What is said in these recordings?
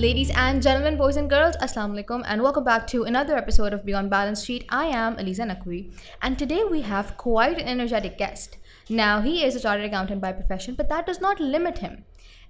Ladies and gentlemen, boys and girls, Assalamu alaikum and welcome back to another episode of Beyond Balance Sheet. I am Aliza Naqvi and today we have quite an energetic guest. Now, he is a chartered accountant by profession, but that does not limit him.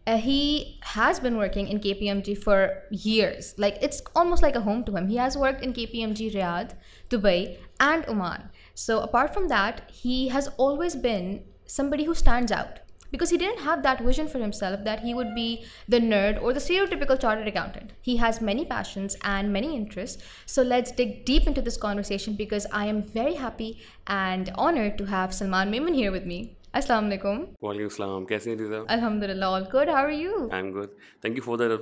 He has been working in KPMG for years. Like, it's almost like a home to him. He has worked in KPMG Riyadh, Dubai and Oman. So apart from that, he has always been somebody who stands out, because he didn't have that vision for himself that he would be the nerd or the stereotypical chartered accountant. He has many passions and many interests. So let's dig deep into this conversation because I am very happy and honored to have Salman Memon here with me. Assalamu alaikum. Walaikum salam. कैसे हैं दीदा? Alhamdulillah, all good. How are you? I'm good. Thank you for the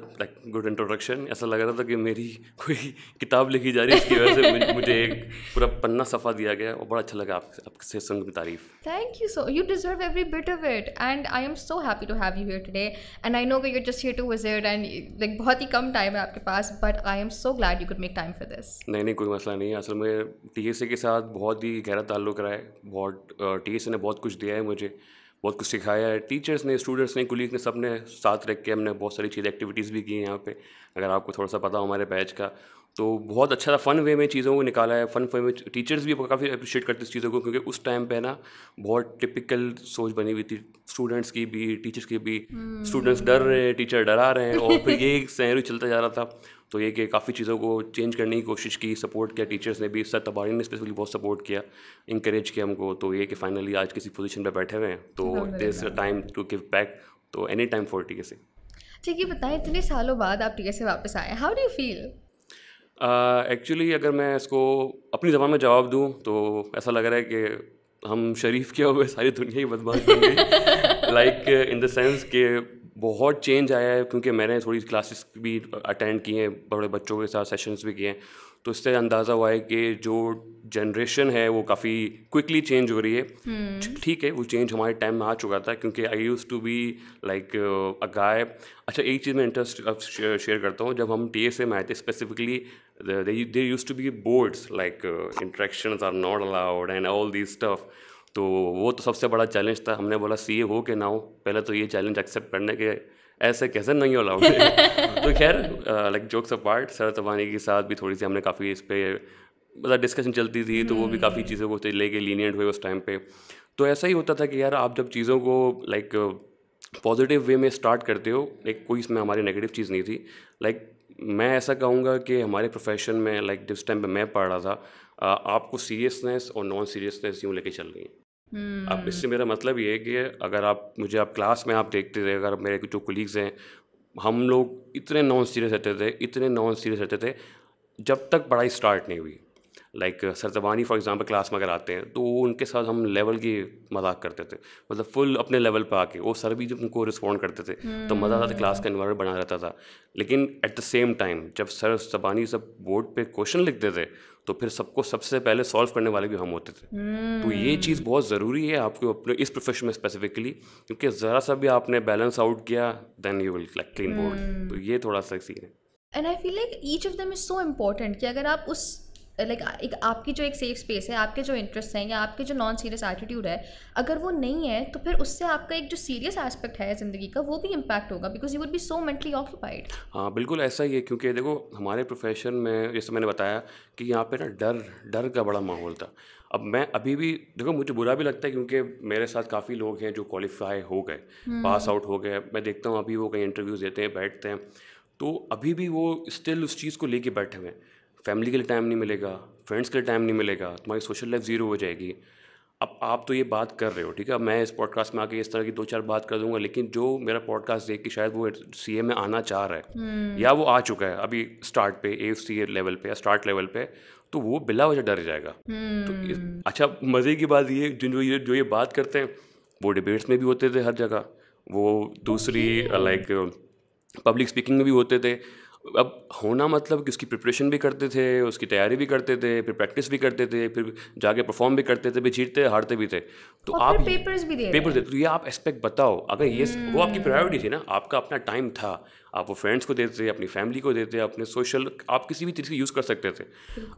good introduction. ऐसा लग रहा था कि मेरी कोई किताब लिखी जा रही है, इसकी वजह से मुझे एक पूरा पन्ना सफ़ा दिया गया और बड़ा अच्छा लगा आपसे सुन की तारीफ. Thank you so. You deserve every bit of it, and I am so happy to have you here today. And I know that you're just here to visit, and like बहुत ही कम time है आपके पास, but I am so glad you could make time for this. नहीं कोई मसला नहीं है. असल में TSA के साथ बहुत ही गहरा ताल्लुक़ रहा है. बहुत TSA ने बहुत कुछ दिया है मुझे, बहुत कुछ सिखाया है. टीचर्स ने, स्टूडेंट्स ने, कुलीग ने, सब ने साथ रख के हमने बहुत सारी चीज़ें, एक्टिविटीज़ भी की हैं यहाँ पे. अगर आपको थोड़ा सा पता हो हमारे बैच का, तो बहुत अच्छा था. फ़न वे में चीज़ों को निकाला है. फ़न वे में टीचर्स भी काफ़ी अप्रिशिएट करते इस चीज़ों को, क्योंकि उस टाइम पे ना बहुत टिपिकल सोच बनी हुई थी, स्टूडेंट्स की भी, टीचर्स की भी. स्टूडेंट्स डर रहे हैं, टीचर डरा रहे हैं, और फिर ये एक सैनरी चलता जा रहा था. तो ये कि काफ़ी चीज़ों को चेंज करने की कोशिश की, सपोर्ट किया टीचर्स ने भी. सर तबारी ने स्पेशली बहुत सपोर्ट किया, इंकरेज किया हमको. तो ये कि फाइनली आज किसी पोजीशन पे बैठे हुए हैं, तो there is a time to give back. तो एनी टाइम फॉर TSA. ठीक है, बताएं, इतने सालों बाद आप TSA वापस आए, how do you feel? Actually अगर मैं इसको अपनी ज़बान में जवाब दूँ तो ऐसा लग रहा है कि हम शरीफ के हुए सारी दुनिया ही बदमाश बन गई. लाइक इन द सेंस कि बहुत चेंज आया है, क्योंकि मैंने थोड़ी क्लासेस भी अटेंड की हैं, बड़े बच्चों के साथ सेशंस भी किए हैं. तो इससे अंदाज़ा हुआ है कि जो जनरेशन है वो काफ़ी क्विकली चेंज हो रही है. ठीक है, वो चेंज हमारे टाइम में आ चुका था, क्योंकि I use to be like a guy. अच्छा, एक चीज़ में इंटरेस्ट अब शेयर करता हूँ. जब हम TSA में आए थे, specifically there used to be boards like interactions are not allowed and all these stuff. तो वो तो सबसे बड़ा चैलेंज था. हमने बोला CA हो के ना हो, पहले तो ये चैलेंज एक्सेप्ट करने के ऐसे कैसे नहीं अलाउड है. तो खैर, लाइक जोक्स अपार्ट, सर तबानी के साथ भी थोड़ी सी हमने काफ़ी इस पर मतलब डिस्कशन चलती थी, तो वो भी काफ़ी चीज़ों को लेके लीनियंट हुए उस टाइम पे. तो ऐसा ही होता था कि यार आप जब चीज़ों को लाइक पॉजिटिव वे में स्टार्ट करते हो, लाइक कोई इसमें हमारी नेगेटिव चीज़ नहीं थी. लाइक मैं ऐसा कहूँगा कि हमारे प्रोफेशन में लाइक जिस टाइम पे मैं पढ़ रहा था, आपको सीरियसनेस और नॉन सीरियसनेस यूँ लेके चल रही है. अब इससे मेरा मतलब ये है कि अगर आप क्लास में आप देखते थे, अगर मेरे जो कोलीग्स हैं, हम लोग इतने नॉन सीरियस रहते थे जब तक पढ़ाई स्टार्ट नहीं हुई. Like sir Tabani for example class में अगर आते हैं तो उनके साथ हम लेवल की मजाक करते थे, मतलब फुल अपने लेवल पे आके. वो सर भी जब उनको रिस्पॉन्ड करते थे तो मज़ा आता था, क्लास का एनवायरनमेंट बना रहता था. लेकिन एट द सेम टाइम जब सर तबानी सब बोर्ड पे क्वेश्चन लिखते थे तो फिर सबको सबसे पहले सॉल्व करने वाले भी हम होते थे. तो ये चीज़ बहुत ज़रूरी है आपको अपने इस प्रोफेशन में स्पेसिफिकली, क्योंकि ज़रा सा भी आपने बैलेंस आउट किया then you will like clean bowled. तो ये थोड़ा सा सीन है. And I feel like each of them is so important कि अगर आप उस लाइक एक आपकी जो एक सेफ स्पेस है, आपके जो इंटरेस्ट हैं या आपके जो नॉन सीरियस एटीट्यूड है, अगर वो नहीं है तो फिर उससे आपका एक जो सीरियस एस्पेक्ट है ज़िंदगी का वो भी इम्पैक्ट होगा, because you would be so mentally occupied. हाँ बिल्कुल ऐसा ही है, क्योंकि देखो हमारे प्रोफेशन में जैसे मैंने बताया कि यहाँ पे ना डर का बड़ा माहौल था. अब मैं अभी भी देखो, मुझे बुरा भी लगता है क्योंकि मेरे साथ काफ़ी लोग हैं जो क्वालिफाई हो गए, पास आउट हो गए. मैं देखता हूँ अभी वो कहीं इंटरव्यूज़ देते हैं, बैठते हैं, तो अभी भी वो स्टिल उस चीज़ को लेके बैठे हुए हैं. फैमिली के लिए टाइम नहीं मिलेगा, फ्रेंड्स के लिए टाइम नहीं मिलेगा, तुम्हारी सोशल लाइफ ज़ीरो हो जाएगी. अब आप तो ये बात कर रहे हो, ठीक है, मैं इस पॉडकास्ट में आके इस तरह की 2-4 बात कर दूंगा, लेकिन जो मेरा पॉडकास्ट देख के शायद वो CA में आना चाह रहा है या वो आ चुका है अभी स्टार्ट पे, AFC लेवल पे या स्टार्ट लेवल पे, तो वो बिला वजह डर जाएगा. तो अच्छा, मज़े की बात ये जो ये बात करते हैं वो डिबेट्स में भी होते थे हर जगह, वो दूसरी लाइक पब्लिक स्पीकिंग में भी होते थे. अब होना मतलब कि उसकी प्रिपरेशन भी करते थे, उसकी तैयारी भी करते थे, फिर प्रैक्टिस भी करते थे, फिर जाके परफॉर्म भी करते थे, फिर जीतते हारते भी थे. तो आप पेपर्स भी दे तो ये आप एस्पेक्ट बताओ. अगर ये वो आपकी प्रायोरिटी थी ना, आपका अपना टाइम था, आप वो फ्रेंड्स को देते थे, अपनी फैमिली को देते, अपने सोशल, आप किसी भी चीज़ को यूज़ कर सकते थे।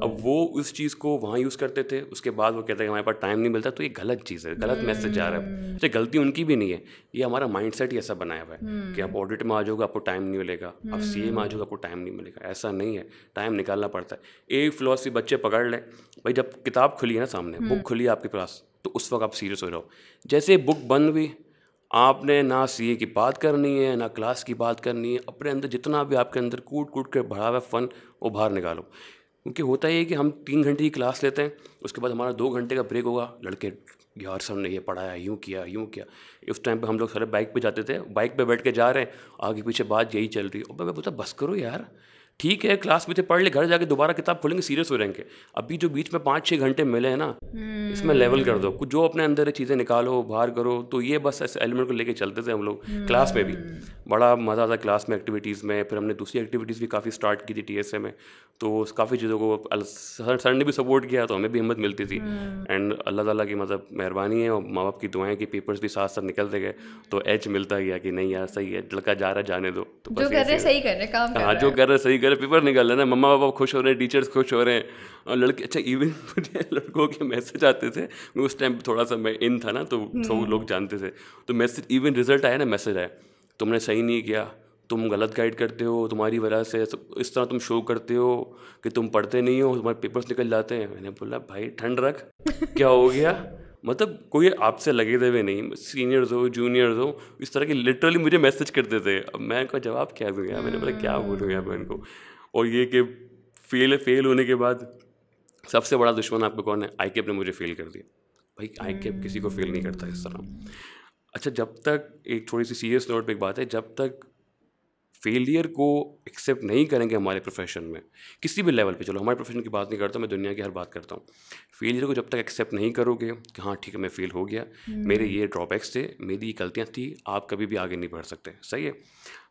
अब वो उस चीज़ को वहाँ यूज़ करते थे, उसके बाद वो कहते हैं हमारे पास टाइम नहीं मिलता, तो ये गलत चीज़ है, गलत मैसेज जा रहा है। तो गलती उनकी भी नहीं है, ये हमारा माइंडसेट ही ऐसा बनाया हुआ है कि आप ऑडिट में आ जाओगे आपको टाइम नहीं मिलेगा, आप सीए में आ जाओगे आपको टाइम नहीं मिलेगा। ऐसा नहीं है, टाइम निकालना पड़ता है। एक फिलॉसफी बच्चे पकड़ लें भाई, जब किताब खुली है ना सामने, बुक खुली है आपके पास, तो उस वक्त आप सीरियस हो जाओ। जैसे बुक बंद हुई, आपने ना सीए की बात करनी है, ना क्लास की बात करनी है, अपने अंदर जितना भी आपके अंदर कूट कूट के भरा हुआ फन वो बाहर निकालो। क्योंकि होता ही है कि हम 3 घंटे की क्लास लेते हैं, उसके बाद हमारा 2 घंटे का ब्रेक होगा, लड़के यार सर ने ये पढ़ाया, यूँ किया यूँ किया। उस टाइम पे हम लोग सारे बाइक पे जाते थे, बाइक पे बैठ के जा रहे हैं, आगे पीछे बात यही चल रही है। और मैं बोलता बस करो यार, ठीक है क्लास में थे पढ़ ले, घर जाके दोबारा किताब खोलेंगे, सीरियस हो रहेंगे। अभी जो बीच में 5-6 घंटे मिले हैं ना, इसमें लेवल कर दो, कुछ जो अपने अंदर है चीज़ें निकालो, बाहर करो। तो ये बस ऐसे एलिमेंट को लेके चलते थे हम लोग। क्लास में भी बड़ा मज़ा आता क्लास में एक्टिविटीज़ में। फिर हमने दूसरी एक्टिविटीज़ भी काफ़ी स्टार्ट की थी टीएसए में, तो काफ़ी चीज़ों को सर ने भी सपोर्ट किया, तो हमें भी हिम्मत मिलती थी। एंड अल्लाह ताला की मतलब मेहरबानी है और माँ बाप की दुआएं कि पेपर्स भी साथ साथ निकलते गए, तो एज मिलता गया कि नहीं यार सही है, लड़का जा रहा जाने दो। तो जो कर रहे सही कर रहे, काम कर हाँ, जो कर रहे सही कर रहे, पेपर निकल रहे ना, मम्मा पापा खुश हो रहे हैं, टीचर्स खुश हो रहे हैं, और लड़के अच्छा इवन मुझे लड़कों के मैसेज आते थे। मैं उस टाइम थोड़ा सा मैं इन था ना, तो सब लोग जानते थे। तो मैसेज इवन रिजल्ट आया ना, मैसेज आया तुमने सही नहीं किया, तुम गलत गाइड करते हो, तुम्हारी वजह से इस तरह तुम शो करते हो कि तुम पढ़ते नहीं हो, तुम्हारे पेपर्स निकल जाते हैं। मैंने बोला भाई ठंड रख, क्या हो गया? मतलब कोई आपसे लगे हुए नहीं, सीनियर्स हो जूनियर्स हो, इस तरह के लिटरली मुझे मैसेज करते थे। अब मैं इनका जवाब क्या दूँ यार, मैंने बोला क्या बोलूँ यार मैं इनको। और ये कि फेल होने के बाद सबसे बड़ा दुश्मन आपको कौन है? आई कैप ने मुझे फेल कर दिया। भाई आई कैप किसी को फेल नहीं करता इस तरह। अच्छा, जब तक एक थोड़ी सी सीरियस नोट पे एक बात है, जब तक फेलियर को एक्सेप्ट नहीं करेंगे हमारे प्रोफेशन में, किसी भी लेवल पे, चलो हमारे प्रोफेशन की बात नहीं करता, मैं दुनिया की हर बात करता हूँ। फेलियर को जब तक एक्सेप्ट नहीं करोगे कि हाँ ठीक है मैं फेल हो गया, मेरे ये ड्रॉबैक्स थे, मेरी ये गलतियाँ थी, आप कभी भी आगे नहीं बढ़ सकते। सही है।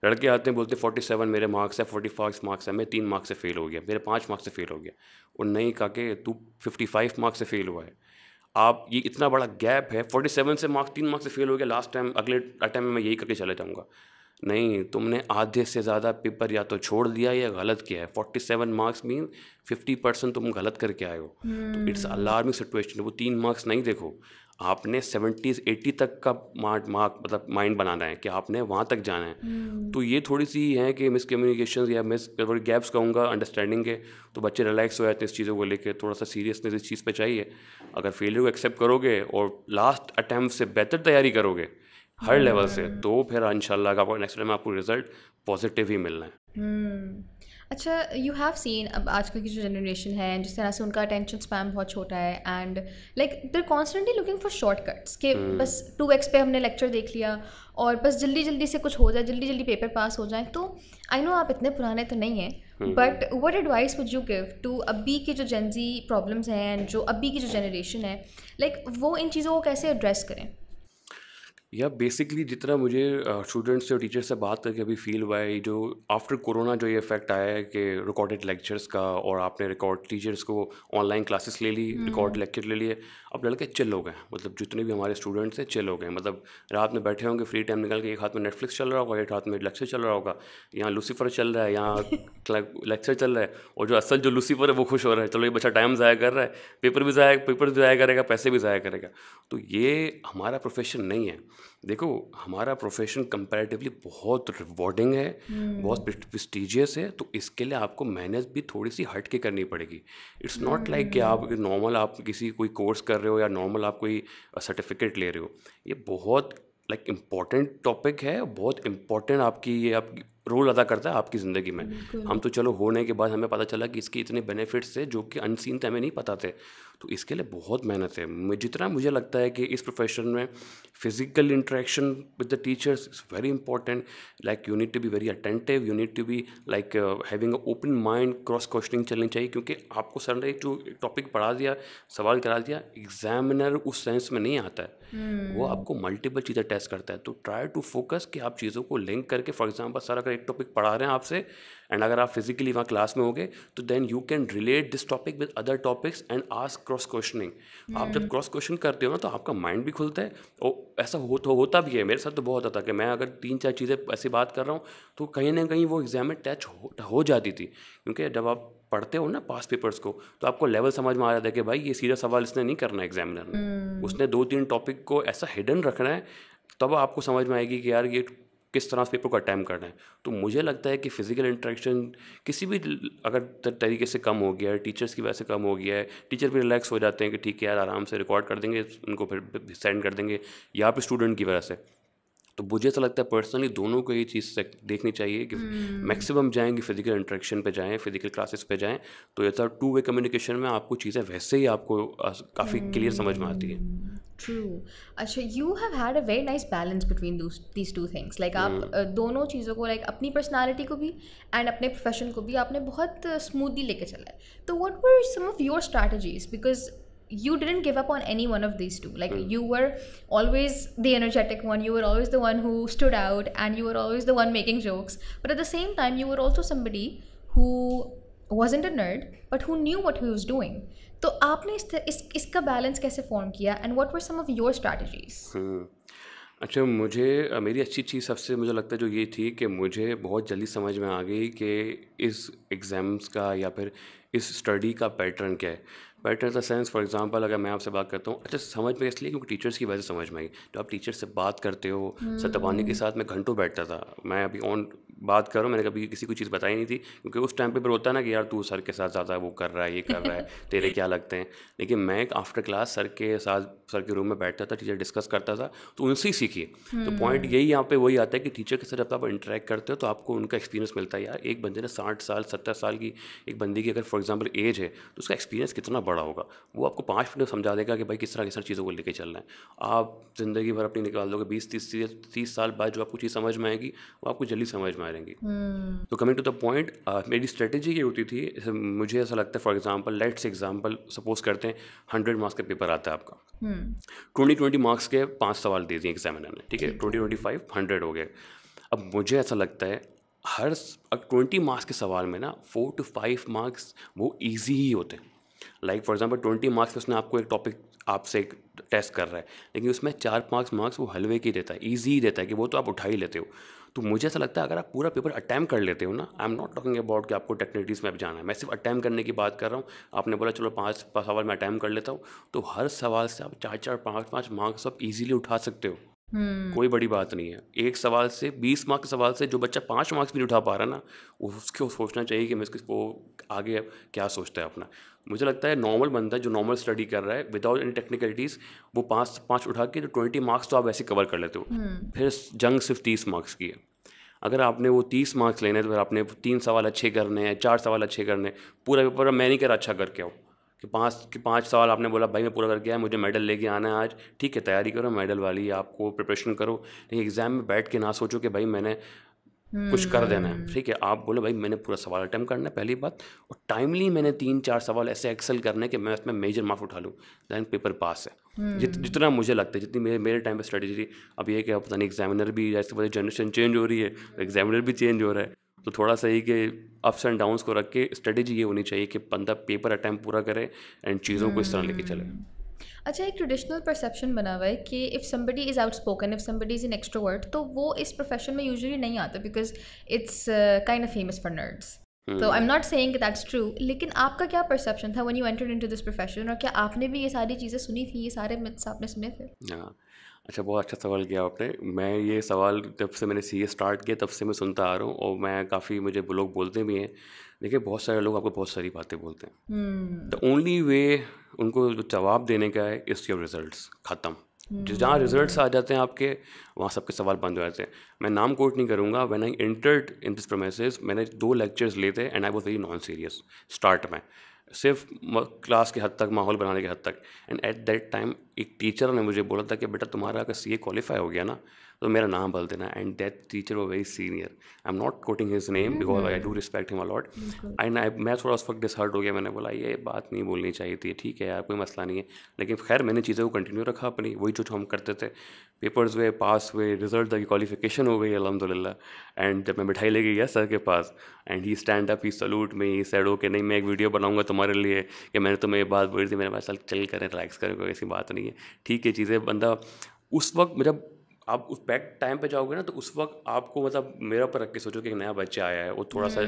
लड़के आते हैं बोलते 47 मेरे मार्क्स है, 45 मार्क्स है, मैं 3 मार्क्स से फेल हो गया, मेरे 5 मार्क्स से फेल हो गया। और नहीं कहा कि तू 55 मार्क्स से फेल हुआ है, आप ये इतना बड़ा गैप है, 47 से 3 मार्क्स से फेल हो गया, लास्ट टाइम अगले टाइम में मैं यही करके चले जाऊँगा। नहीं, तुमने आधे से ज़्यादा पेपर या तो छोड़ दिया या गलत किया है। 47 मार्क्स मीन 50% तुम गलत करके आए हो। तो इट्स अलार्मिंग सिचुएशन। वो 3 मार्क्स नहीं देखो, आपने 70-80 तक का मार्क मतलब माइंड बनाना है कि आपने वहाँ तक जाना है। तो ये थोड़ी सी है कि मिसकम्युनिकेशन या थोड़ी गैप्स कहूँगा अंडरस्टैंडिंग के, तो बच्चे रिलैक्स हो जाते हैं इस चीज़ों को लेकर। थोड़ा सा सीरियसनेस इस चीज़ पे चाहिए। अगर फेलियर को एक्सेप्ट करोगे और लास्ट अटैम्प्ट से बेहतर तैयारी करोगे हर लेवल से, तो फिर इंशाल्लाह आपको नेक्स्ट टाइम आपको रिजल्ट पॉजिटिव ही मिलना है। अच्छा, यू हैव सीन अब आजकल की जो जनरेशन है जिस तरह से उनका अटेंशन स्पैन बहुत छोटा है, and like they are constantly looking for shortcuts कि बस 2x पे हमने लेक्चर देख लिया और बस जल्दी जल्दी से कुछ हो जाए, जल्दी जल्दी पेपर पास हो जाए। तो आई नो आप इतने पुराने तो नहीं हैं, but what advice would you give to अभी की जो जेनजी प्रॉब्लम्स हैं एंड जो अभी की जो जनरेशन है, लाइक वो इन चीज़ों को कैसे एड्रेस करें? या बेसिकली जितना मुझे स्टूडेंट्स से और टीचर्स से बात करके अभी फील हुआ है, जो आफ्टर कोरोना जो ये इफेक्ट आया है कि रिकॉर्डेड लेक्चर्स का, और आपने रिकॉर्ड टीचर्स को ऑनलाइन क्लासेस ले ली, रिकॉर्ड लेक्चर ले लिए, अब लड़के चिल हो गए। मतलब जितने भी हमारे स्टूडेंट्स हैं चिल हो गए। मतलब रात में बैठे होंगे फ्री टाइम निकल के, एक हाथ में नेटफ्लिक्स चल रहा होगा, एक हाथ में लेक्चर चल रहा होगा, यहाँ लूसीफर चल रहा है, यहाँ लेक्चर चल रहा है, और जो असल जो लूसीफर है वो खुश हो रहा है, चलो ये बच्चा टाइम ज़ाया कर रहा है, पेपर भी ज़ाया करेगा, पैसे भी ज़ाया करेगा। तो ये हमारा प्रोफेशन नहीं है। देखो, हमारा प्रोफेशन कंपैरेटिवली बहुत रिवॉर्डिंग है, बहुत प्रेस्टीजियस है, तो इसके लिए आपको मेहनत भी थोड़ी सी हट के करनी पड़ेगी। इट्स नॉट लाइक कि आप नॉर्मल आप किसी कोई कोर्स कर रहे हो या नॉर्मल आप कोई सर्टिफिकेट ले रहे हो। ये बहुत लाइक इम्पॉर्टेंट टॉपिक है, बहुत इम्पॉर्टेंट ये आपकी रोल अदा करता है आपकी ज़िंदगी में। हम तो चलो होने के बाद हमें पता चला कि इसके इतने बेनिफिट्स थे जो कि अनसीन थे, हमें नहीं पता थे। तो इसके लिए बहुत मेहनत है। जितना मुझे लगता है कि इस प्रोफेशन में physical interaction with the teachers is very important. Like you need to be very attentive, you need to be like having a open mind, cross questioning चलनी चाहिए, क्योंकि आपको सर ने जो टॉपिक पढ़ा दिया, सवाल करा दिया, एग्जामिनर उस सेंस में नहीं आता है, वो आपको मल्टीपल चीज़ें टेस्ट करता है। तो ट्राई टू फोकस कि आप चीज़ों को लिंक करके, फॉर एग्जांपल सर अगर एक टॉपिक पढ़ा रहे हैं आपसे, एंड अगर आप फिजिकली वहाँ क्लास में होगे, तो then you can relate this topic with other topics and ask cross questioning. आप जब क्रॉस क्वेश्चन करते हो ना तो आपका माइंड भी खुलता है, और ऐसा होता भी है। मेरे साथ तो बहुत होता कि मैं अगर 3-4 चीज़ें ऐसी बात कर रहा हूँ तो कहीं ना कहीं वो एग्जाम में टच हो जाती थी, क्योंकि जब आप पढ़ते हो ना पास्ट पेपर्स को तो आपको लेवल समझ में आ जाता है कि भाई ये सीधा सवाल इसने नहीं करना है एग्जामिनर ने, उसने 2-3 टॉपिक को ऐसा हिडन रखना है, तब आपको समझ में आएगी कि यार ये किस तरह से पेपर को अटैम्प्ट करना है। तो मुझे लगता है कि फिजिकल इंटरेक्शन किसी भी अगर तरीके से कम हो गया है, टीचर्स की वजह से कम हो गया है, टीचर भी रिलैक्स हो जाते हैं कि ठीक है यार आराम से रिकॉर्ड कर देंगे, उनको फिर सेंड कर देंगे, या फिर स्टूडेंट की वजह से। तो मुझे ऐसा लगता है पर्सनली दोनों को ये चीज़ देखनी चाहिए कि मैक्सिमम जाएंगे फिजिकल इंटरेक्शन पे जाएं, फिजिकल क्लासेस पे जाएं, तो ये तो 2 वे कम्युनिकेशन में आपको चीज़ें वैसे ही आपको काफ़ी क्लियर समझ में आती है। ट्रू। अच्छा, you have had a very nice balance between these two things, like आप दोनों चीज़ों को, लाइक अपनी पर्सनालिटी को भी एंड अपने प्रोफेशन को भी आपने बहुत स्मूथली लेके चला है। तो what were some of your strategies, because you didn't give up on any one of these two, like you were always the energetic one, you were always the one who stood out, and you were always the one making jokes, but at the same time you were also somebody who wasn't a nerd but who knew what he was doing. तो आपने इसका balance कैसे form किया, and what were some of your strategies? अच्छा, मुझे मेरी अच्छी चीज़ सबसे मुझे लगता है जो ये थी कि मुझे बहुत जल्दी समझ में आ गई कि इस एग्ज़ाम्स का या फिर इस स्टडी का पैटर्न क्या है। Pattern the sense, for example अगर मैं आपसे बात करता हूँ, अच्छा समझ में इसलिए क्योंकि टीचर्स की वजह से समझ में आई। जब आप टीचर से बात करते हो, सतवानी के साथ मैं घंटों बैठता था। मैं अभी ऑन बात करूँ, मैंने कभी किसी को चीज़ बताई नहीं थी, क्योंकि उस टाइम पे होता है ना कि यार तू सर के साथ ज़्यादा वो कर रहा है, ये कर रहा है, तेरे क्या लगते हैं। लेकिन मैं आफ्टर क्लास सर के रूम में बैठता था, टीचर डिस्कस करता था, तो उनसे ही सीखिए। तो पॉइंट यही यहाँ पे वही आता है कि टीचर के साथ जब आप इंटरेक्ट करते हो तो आपको उनका एक्सपीरियंस मिलता है। यार एक बंदे ने 60 साल 70 साल की एक बंदी की अगर फॉर एग्जाम्पल एज है तो उसका एक्सपीरियंस कितना बड़ा होगा। वो आपको 5 मिनट में समझा देगा कि भाई किस तरह की सारी चीज़ों को लेके चलना है। आप ज़िंदगी भर अपनी निकाल दोगे, 20-30 साल बाद जो आपको चीज़ समझ में आएगी वो आपको जल्दी समझ में आएंगी। तो कमिंग टू द पॉइंट, मेरी स्ट्रेटेजी ये होती थी, मुझे ऐसा लगता है for example let's example suppose करते हैं 100 मार्क्स का पेपर आता है आपका, 20 मार्क्स के 5 सवाल दे दिए एग्जामिनर ने, ठीक है, 20-25 100 हो गए। अब मुझे ऐसा लगता है हर 20 मार्क्स के सवाल में ना 4 to 5 मार्क्स वो ईजी ही होते हैं। लाइक फॉर एग्जांपल 20 मार्क्स में उसने आपको एक टॉपिक आपसे एक टेस्ट कर रहा है, लेकिन उसमें 4-5 मार्क्स वो हलवे की देता है, ईजी ही देता है कि वो तो आप उठा ही लेते हो। तो मुझे ऐसा लगता है अगर आप पूरा पेपर अटैम्प्ट कर लेते हो ना, आई एम नॉट टॉकिंग अबाउट कि आपको टेक्निकलिटीज़ में जाना है, मैं सिर्फ अटैम्प्ट करने की बात कर रहा हूँ। आपने बोला चलो 5 सवाल मैं अटैम्प्ट कर लेता हूँ, तो हर सवाल से आप 4-4 5-5 मार्क्स आप ईजिली उठा सकते हो। कोई बड़ी बात नहीं है। एक सवाल से 20 मार्क्स के सवाल से जो बच्चा 5 मार्क्स भी नहीं उठा पा रहा ना, उसको सोचना चाहिए कि मैं इसको आगे क्या सोचता है अपना। मुझे लगता है नॉर्मल बंदा जो नॉर्मल स्टडी कर रहा है विदाउट एनी टेक्निकलिटीज़, वो 5 उठा के तो 20 मार्क्स तो आप ऐसे कवर कर लेते हो। फिर जंग सिर्फ 30 मार्क्स की है। अगर आपने वो 30 मार्क्स लेने तो फिर आपने 3 सवाल अच्छे करने हैं, 4 सवाल अच्छे करने, पूरा पेपर मैं नहीं कह रहा अच्छा करके आओ कि 5 सवाल आपने बोला भाई मैं पूरा करके आया, मुझे मेडल लेके आना है आज, ठीक है तैयारी करो, मेडल वाली आपको प्रिपरेशन करो, लेकिन एग्ज़ाम में बैठ के ना सोचो कि भाई मैंने कुछ कर देना है। ठीक है, आप बोलो भाई मैंने पूरा सवाल अटेम्प्ट करना है पहली बात, और टाइमली मैंने 3-4 सवाल ऐसे एक्सेल करने कि मैं उसमें मेजर मार्क्स उठा लूँ, दैन पेपर पास है। जितना मुझे लगता है, जितनी मेरे टाइम पर स्ट्रेटेजी थी। अब ये क्या पता नहीं, एग्जामिनर भी जैसे पता जनरेशन चेंज हो रही है, एग्जामिनर भी चेंज हो रहा है, तो थोड़ा सा ही कि अप्स एंड डाउन्स को रख के स्ट्रेटेजी ये होनी चाहिए कि बंदा पेपर अटैम्प्ट पूरा करे एंड चीज़ों को इस तरह लेके चले। अच्छा, एक ट्रेडिशनल परसेप्शन बना हुआ है कि if somebody is outspoken, if somebody is an extrovert, तो वो इस प्रोफेशन में यूजुअली नहीं आता because it's kind of famous for nerds. तो I am not saying that's true, लेकिन आपका क्या परसेप्शन था when you entered into this profession, और क्या आपने भी ये सारी चीज़ें सुनी थी, ये सारे मिथ्स आपने सुने थे? हाँ, अच्छा बहुत अच्छा सवाल किया आपने। मैं ये सवाल जब से मैंने सीए स्टार्ट किया तब से मैं सुनता आ रहा हूँ, और मैं काफ़ी मुझे लोग बोलते भी हैं। देखिए बहुत सारे लोग आपको बहुत सारी बातें बोलते हैं। द ओनली वे उनको जवाब देने का है इज़ योर रिजल्ट्स। ख़त्म। जहाँ रिजल्ट्स आ जाते हैं आपके, वहाँ सबके सवाल बंद हो जाते हैं। मैं नाम कोट नहीं करूँगा। When I entered in this premises, मैंने 2 लेक्चर्स लिए थे and I was very non serious start में, सिर्फ क्लास के हद तक, माहौल बनाने के हद तक। एंड एट दैट टाइम एक टीचर ने मुझे बोला था कि बेटा तुम्हारा अगर CA क्वालिफाई हो गया ना तो मेरा नाम बदल देना, एंड दैट टीचर वो very senior, I am not coating his name because I do respect him a lot. मैं थोड़ा उस वक्त डिसहर्ट हो गया, मैंने बोला ये बात नहीं बोलनी चाहिए थी, ठीक है यार कोई मसला नहीं है, लेकिन खैर मैंने चीज़ें को कंटिन्यू रखा अपनी, वही जो हम करते थे, पेपर्स हुए, पास हुए, रिजल्ट तक क्वालिफिकेशन हो गई अल्हम्दुलिल्लाह। एंड जब मैं मिठाई लेके गया सर के पास and he stand up, he salute में, ही सेड ओके नहीं मैं एक वीडियो बनाऊंगा तुम्हारे लिए कि मैंने तुम्हें ये बात बोली थी, मेरे पास चल करें रिलैक्स करें, कोई ऐसी बात नहीं है, ठीक है चीज़ें। बंदा उस वक्त जब आप उस बैक टाइम पे जाओगे ना तो उस वक्त आपको मतलब मेरे ऊपर रख के सोचो कि एक नया बच्चा आया है, वो थोड़ा सा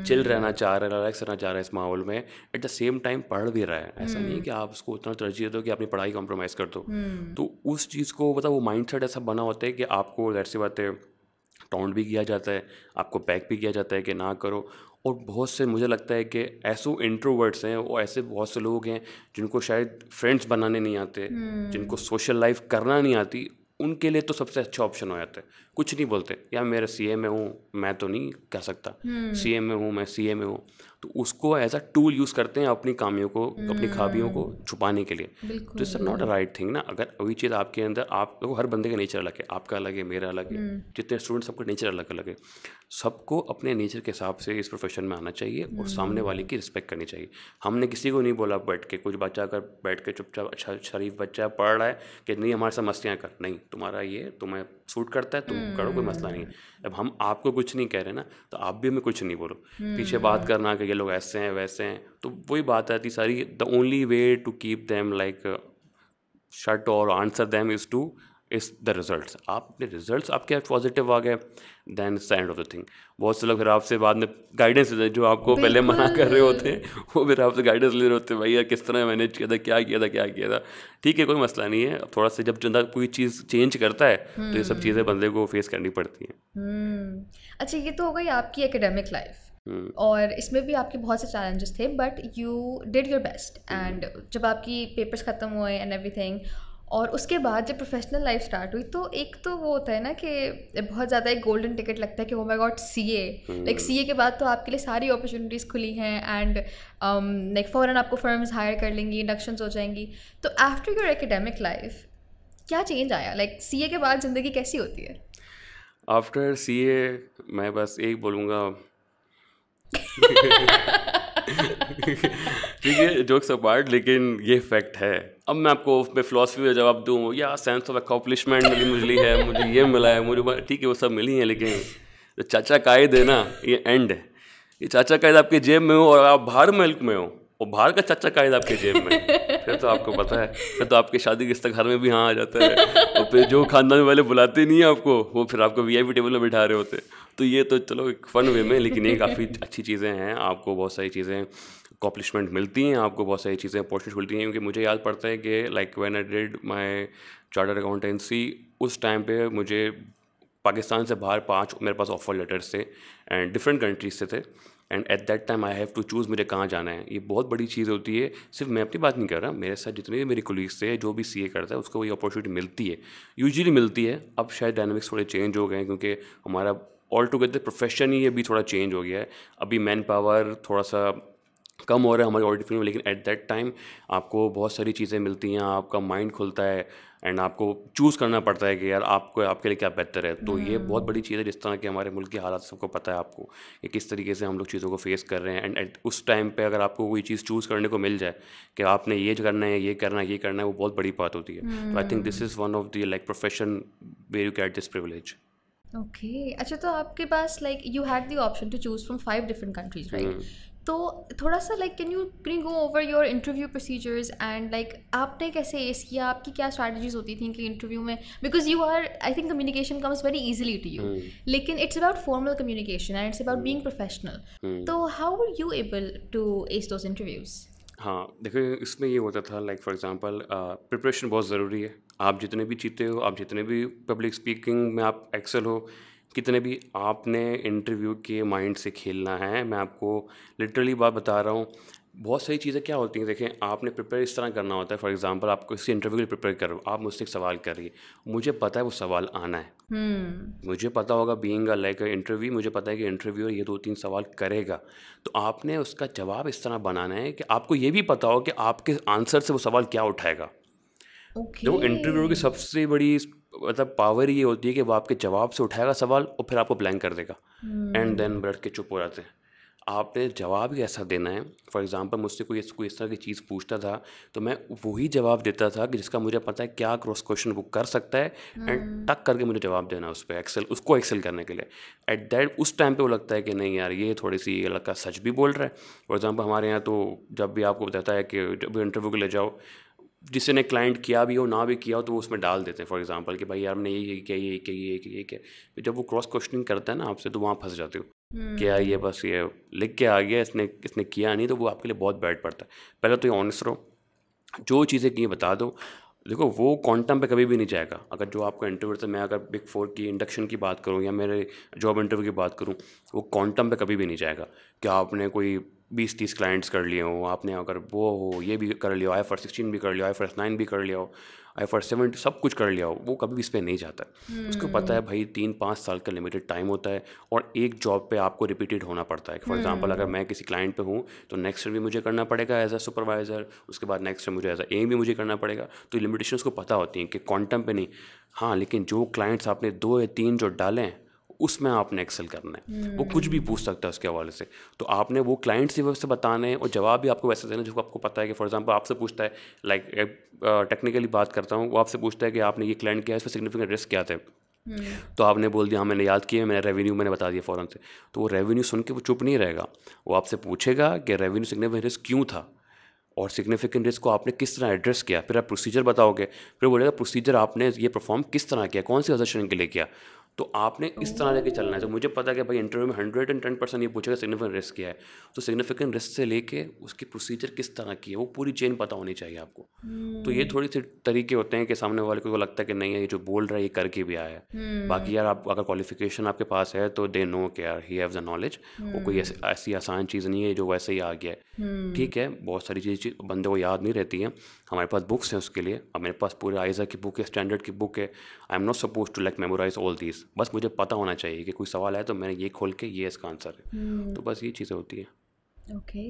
चिल रहना चाह रहा है, रिलैक्स रहना चाह रहा है इस माहौल में, एट द सेम टाइम पढ़ भी रहा है। ऐसा नहीं है कि आप उसको उतना तरजीह दो कि अपनी पढ़ाई कॉम्प्रोमाइज़ कर दो। तो उस चीज़ को मतलब वो माइंडसेट ऐसा बना होता है कि आपको ज़ाहिर सी बात है टॉन्ट भी किया जाता है, आपको बैक भी किया जाता है कि ना करो। और बहुत से मुझे लगता है कि ऐसे इंट्रोवर्ट्स हैं, वो ऐसे बहुत से लोग हैं जिनको शायद फ्रेंड्स बनाने नहीं आते, जिनको सोशल लाइफ करना नहीं आती, उनके लिए तो सबसे अच्छा ऑप्शन हो जाता है, कुछ नहीं बोलते यार मेरा CA में हूँ, मैं तो नहीं कह सकता, CA में हूँ मैं, CA में हूँ, तो उसको एज अ टूल यूज़ करते हैं अपनी खामियों को, अपनी खामियों को छुपाने के लिए। तो it's not a right thing ना। अगर वही चीज़ आपके अंदर, आप देखो हर बंदे का नेचर अलग है, आपका अलग है, मेरा अलग है, जितने स्टूडेंट सबका नेचर अलग अलग है, सबको अपने नेचर के हिसाब से इस प्रोफेशन में आना चाहिए और सामने वाले की रिस्पेक्ट करनी चाहिए। हमने किसी को नहीं बोला बैठ के, कुछ बच्चा अगर बैठ के चुपचाप अच्छा शरीफ बच्चा पढ़ रहा है कि नहीं हमारे साथ मस्तियाँ कर, नहीं तुम्हारा ये तुम्हें सूट करता है तुम करो, कोई मसला नहीं है। अब हम आपको कुछ नहीं कह रहे ना, तो आप भी हमें कुछ नहीं बोलो, पीछे बात करना कि ये लोग ऐसे हैं वैसे हैं, तो वही बात आती सारी। The only way to keep them like shut और answer them is to is the results. आप अपने रिजल्ट्स आपके पॉजिटिव आ गए, then it's the end of the thing. बहुत से लोग फिर आपसे बाद में गाइडेंस देते हैं, जो आपको पहले मना कर रहे होते हैं वो फिर आपसे गाइडेंस ले रहे होते हैं, भैया किस तरह मैनेज किया था, क्या किया था, क्या किया था। ठीक है कोई मसला नहीं है, थोड़ा सा जब बंदा कोई चीज़ चेंज करता है तो ये सब चीज़ें बंदे को फेस करनी पड़ती हैं। अच्छा ये तो हो गई आपकी एकेडमिक लाइफ, और इसमें भी आपके बहुत से चैलेंजेस थे, but you did your best. And जब आपकी पेपर्स ख़त्म हुए एंड एवरीथिंग, और उसके बाद जब प्रोफेशनल लाइफ स्टार्ट हुई, तो एक तो वो होता है ना कि बहुत ज़्यादा एक गोल्डन टिकट लगता है कि oh my God CA, like CA के बाद तो आपके लिए सारी अपॉर्चुनिटीज़ खुली हैं, एंड लाइक फ़ौरन आपको फर्म्स हायर कर लेंगी, इंडक्शंस हो जाएंगी। तो आफ्टर योर एकेडमिक लाइफ क्या चेंज आया, लाइक CA के बाद ज़िंदगी कैसी होती है? आफ्टर CA मैं बस एक बोलूँगा ठीक है जोक्स अपार्ट, लेकिन ये फैक्ट है। अब मैं आपको उसमें फ़िलासफ़ी में जवाब दूँ या सेंस ऑफ अकॉम्प्लिशमेंट मिली है, मुझे ये मिला है, मुझे ठीक है वो सब मिली हैं, लेकिन जो चाचा कायद है ना ये एंड है। ये चाचा कायद आपके जेब में हो और आप बाहर मुल्क में हो और बाहर का चाचा कायद आपके जेब में, फिर तो आपको पता है, फिर तो आपकी शादी किस्ता घर में भी हाँ आ जाता है, और फिर जो खानदान वाले बुलाते नहीं हैं आपको, वो फिर आपको VIP टेबल में बिठा रहे होते। तो ये तो चलो एक फ़न वे में, लेकिन ये काफ़ी अच्छी चीज़ें हैं, आपको बहुत सारी चीज़ें अकॉम्प्लिशमेंट मिलती हैं, आपको बहुत सारी चीज़ें अपॉर्चुनिटी मिलती हैं। क्योंकि मुझे याद पड़ता है कि like when I did my chartered accountancy, उस टाइम पे मुझे पाकिस्तान से बाहर 5 मेरे पास ऑफर लेटर्स थे एंड डिफरेंट कंट्रीज से थे, and at that time I have to choose मुझे कहाँ जाना है। ये बहुत बड़ी चीज़ होती है, सिर्फ मैं अपनी बात नहीं कर रहा, मेरे साथ जितने भी मेरे कोलीग्स थे, जो भी CA करता है उसको वही अपॉर्चुनिटी मिलती है, यूजुअली मिलती है। अब शायद डायनामिक्स थोड़े चेंज हो गए हैं, क्योंकि हमारा ऑल टुगेदर प्रोफेशन ही अभी थोड़ा चेंज हो गया है। अभी मैन पावर थोड़ा सा कम हो रहा है हमारी ऑडिट फील्ड में, लेकिन एट दैट टाइम आपको बहुत सारी चीज़ें मिलती हैं, आपका माइंड खुलता है एंड आपको चूज़ करना पड़ता है कि यार आपको आपके लिए क्या बेहतर है। तो ये बहुत बड़ी चीज़ है, जिस तरह के हमारे मुल्क के हालात सबको पता है आपको कि किस तरीके से हम लोग चीज़ों को फेस कर रहे हैं। एंड एट उस टाइम पे अगर आपको कोई चीज़ चूज़ करने को मिल जाए कि आपने ये करना है, ये करना है, ये करना है, वो बहुत बड़ी बात होती है। तो I think this is one of the like profession where you get this privilege. Okay अच्छा, तो आपके पास like you had the option to choose from 5 different countries, right? तो थोड़ा सा like can you go over your interview procedures and like आपने कैसे S किया, आपकी क्या स्ट्रैटेजीज होती थी कि इंटरव्यू में, because you are I think communication comes very easily to you, लेकिन it's about formal communication and it's about being professional. तो how were you able to ace those interviews? हाँ देखिए, इसमें ये होता था लाइक फॉर एग्जांपल प्रिपरेशन बहुत ज़रूरी है। आप जितने भी जीते हो, आप जितने भी पब्लिक स्पीकिंग में आप एक्सेल हो, कितने भी आपने इंटरव्यू के माइंड से खेलना है। मैं आपको लिटरली बात बता रहा हूँ, बहुत सारी चीज़ें क्या होती हैं, देखें आपने प्रिपेयर इस तरह करना होता है। फॉर एग्जांपल आपको किसी इंटरव्यू के लिए प्रिपेयर कर रहे हो, आप मुझसे एक सवाल कर रही है, मुझे पता है वो सवाल आना है, मुझे पता होगा बीइंग अ लाइक इंटरव्यू, मुझे पता है कि इंटरव्यूअर ये 2-3 सवाल करेगा, तो आपने उसका जवाब इस तरह बनाना है कि आपको ये भी पता हो कि आपके आंसर से वो सवाल क्या उठाएगा। देखो इंटरव्यूअर की सबसे बड़ी मतलब पावर ये होती है कि वो आपके जवाब से उठाएगा सवाल और फिर आपको ब्लैंक कर देगा एंड देन बैठ के चुप हो जाते हैं। आपने जवाब ही ऐसा देना है। फॉर एग्जांपल मुझसे कोई इस तरह की चीज़ पूछता था तो मैं वही जवाब देता था कि जिसका मुझे पता है क्या क्रॉस क्वेश्चन वो कर सकता है एंड टक करके मुझे जवाब देना उस पर उसको एक्सेल करने के लिए। एट दैट उस टाइम पे वो लगता है कि नहीं यार ये थोड़ी सी ये लड़का सच भी बोल रहा है। फॉर एग्जांपल हमारे यहाँ तो जब भी आपको बताता है कि जब भी इंटरव्यू के लिए जाओ, जिसने ने क्लाइंट किया भी हो ना भी किया हो तो वो उसमें डाल देते हैं। फॉर एग्जांपल कि भाई यार हमने ये किया ये किया ये किया ये किया। फिर जब वो क्रॉस क्वेश्चनिंग करता है ना आपसे तो वहाँ फंस जाते हो कि यार ये बस ये लिख के आ गया, इसने इसने किया नहीं, तो वो आपके लिए बहुत बैड पड़ता है। पहले तो ये ऑनेस्ट रहो, जो चीज़ें की बता दो। देखो वो क्वांटम पे कभी भी नहीं जाएगा। अगर जो आपका इंटरव्यू से मैं अगर बिग 4 की इंडक्शन की बात करूँ या मेरे जॉब इंटरव्यू की बात करूँ, वो क्वांटम पे कभी भी नहीं जाएगा कि आपने कोई 20-30 क्लाइंट्स कर लिए हो, आपने अगर वो हो ये भी कर लिया हो, IFRS 16 भी कर लिया हो, IFRS 9 भी कर लिया हो, IFRS 7 सब कुछ कर लिया हो, वो कभी भी इस पर नहीं जाता है। उसको पता है भाई 3-5 साल का लिमिटेड टाइम होता है और एक जॉब पे आपको रिपीटेड होना पड़ता है। फॉर एग्जांपल अगर मैं किसी क्लाइंट पे हूँ तो नेक्स्ट ईयर भी मुझे करना पड़ेगा एज अ सुपरवाइज़र, उसके बाद नेक्स्ट ईयर मुझे एज अ AM भी मुझे करना पड़ेगा। तो लिमिटेशन को पता होती हैं कि क्वांटम पे नहीं। हाँ, लेकिन जो क्लाइंट्स आपने 2 या 3 जो डाले हैं उसमें आपने एक्सेल करना है। वो कुछ भी पूछ सकता है उसके हवाले से, तो आपने वो क्लाइंट्स ही वैसे बताने हैं और जवाब भी आपको वैसे देना जिसको आपको पता है कि फॉर एग्जांपल आपसे पूछता है, लाइक टेक्निकली बात करता हूँ, वो आपसे पूछता है कि आपने ये क्लाइंट किया है, इसमें सिग्निफिकेंट रिस्क क्या थे। तो आपने बोल दिया हाँ मैंने याद किया, मैंने रेवेन्यू मैंने बता दिया फ़ौरन से। तो वो रेवेन्यू सुन के वो चुप नहीं रहेगा, वो आपसे पूछेगा कि रेवेन्यू सिग्निफिकेंट रिस्क क्यों था और सिग्निफिकेंट रिस्क को आपने किस तरह एड्रेस किया। फिर आप प्रोसीजर बताओगे, फिर बोलेगा प्रोसीजर आपने ये परफॉर्म किस तरह किया, कौन सी असेशन के लिए किया। तो आपने इस तरह लेके चलना है। तो मुझे पता है कि भाई इंटरव्यू में 110% ये पूछेगा सिग्निफिकेंट रिस्क क्या है, तो सिग्निफिकेंट रिस्क से लेके उसकी प्रोसीजर किस तरह की है वो पूरी चेन पता होनी चाहिए आपको। तो ये थोड़ी सी तरीके होते हैं कि सामने वाले को लगता है कि नहीं है ये जो बोल रहा है ये करके भी आया है। बाकी यार आप अगर क्वालिफिकेशन आपके पास है तो दे नो कि यार ही हैव द नॉलेज। वो कोई ऐसी आसान चीज़ नहीं है जो वैसे ही आ गया है। ठीक है, बहुत सारी चीज़ बंदे को याद नहीं रहती हैं, हमारे पास बुक्स हैं उसके लिए। अब मेरे पास पूरे आइज़ा की बुक है, स्टैंडर्ड की बुक है। I am not suppose to like memorise all these. बस मुझे पता होना चाहिए कि कोई सवाल है तो मैंने ये खोल के ये इसका आंसर है। तो बस ये चीज़ें होती हैं। ओके।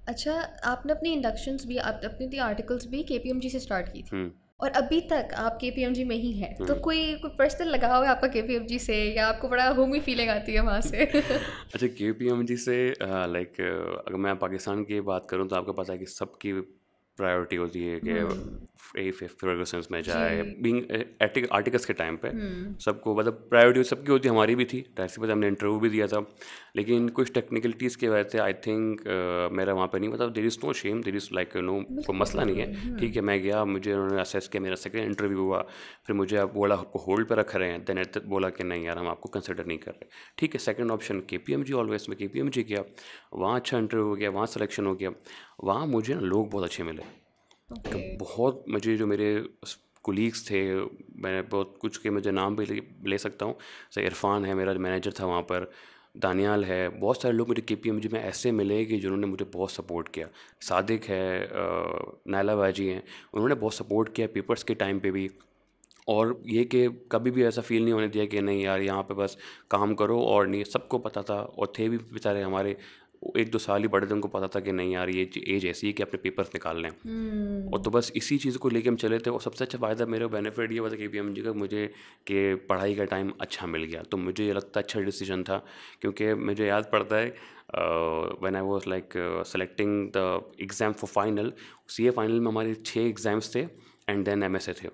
अच्छा, आपने अपनी इंडक्शंस भी अपनी आर्टिकल्स भी KPMG से स्टार्ट की थी और अभी तक आप KPMG में ही हैं, तो कोई पर्सनल लगाव है आपका KPMG से या आपको बड़ा होमी फीलिंग आती है वहाँ से? अच्छा, KPMG से लाइक अगर मैं पाकिस्तान की बात करूँ तो आपको पता है कि सबकी प्रायोरिटी होती है कि फर्गूसन्स में जाए। बीइंग आर्टिकल्स के टाइम पे सबको मतलब प्रायोरिटी सबकी होती है, हमारी भी थी। टैक्सी पर हमने इंटरव्यू भी दिया था, लेकिन कुछ टेक्निकलिटीज़ की वजह से आई थिंक मेरा वहाँ पे नहीं, मतलब there is no shame, there is like no कोई मसला नहीं है। ठीक है, मैं गया, मुझे उन्होंने असेस किया, मेरा सेकंड इंटरव्यू हुआ, फिर मुझे अब बोला आपको होल्ड पर रख रहे हैं, देन बोला कि नहीं यार हम आपको कंसिडर नहीं कर रहे। ठीक है, सेकंड ऑप्शन KPMG, ऑलवेज में KPMG किया, वहाँ अच्छा इंटरव्यू हो गया, वहाँ सिलेक्शन हो गया। वहाँ मुझे ना लोग बहुत अच्छे मिले। बहुत मुझे जो मेरे कोलीग्स थे, मैं बहुत कुछ के मुझे नाम भी ले सकता हूँ। जैसे इरफान है, मेरा मैनेजर था वहाँ पर, दानियाल है, बहुत सारे लोग मुझे KPMG में ऐसे मिले कि जिन्होंने मुझे बहुत सपोर्ट किया। सादिक है, नायला बाजी हैं, उन्होंने बहुत सपोर्ट किया पेपर्स के टाइम पे भी। और ये कि कभी भी ऐसा फील नहीं होने दिया कि नहीं यार यहाँ पे बस काम करो, और नहीं, सबको पता था और थे भी बेचारे हमारे 1-2 साल ही बड़े थे, उनको पता था कि नहीं यार ये एज ऐसी है कि अपने पेपर्स निकाल लें। और तो बस इसी चीज़ को लेके हम चले थे। और सबसे अच्छा फ़ायदा मेरा बेनिफिट ये हुआ था KPMG का मुझे कि पढ़ाई का टाइम अच्छा मिल गया, तो मुझे ये लगता अच्छा डिसीजन था। क्योंकि मुझे याद पड़ता है when I was like selecting the exam for final, CA final में हमारे 6 एग्ज़ाम्स थे एंड देन MSA थे।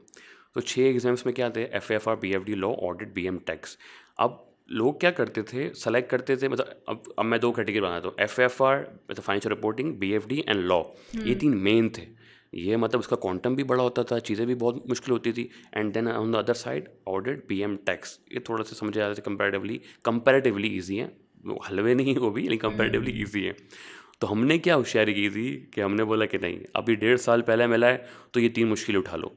तो 6 एग्ज़ाम्स में क्या थे, FFR, BFD, law, audit, BM, tax. अब लोग क्या करते थे, सेलेक्ट करते थे, मतलब अब मैं 2 कैटेगरी बनाता हूँ। FFR मतलब financial reporting, BFD and law, ये 3 मेन थे। ये मतलब उसका क्वांटम भी बड़ा होता था, चीज़ें भी बहुत मुश्किल होती थी। And then on the other side audit, BM, tax, ये थोड़ा सा समझ आते थे कंपैरेटिवली ईजी हैं। हलवे नहीं वो भी, लेकिन कंपैरेटिवली ईजी है। तो हमने क्या होशियारी की थी कि हमने बोला कि नहीं, अभी 1.5 साल पहले मिला है तो ये 3 मुश्किल उठा लो।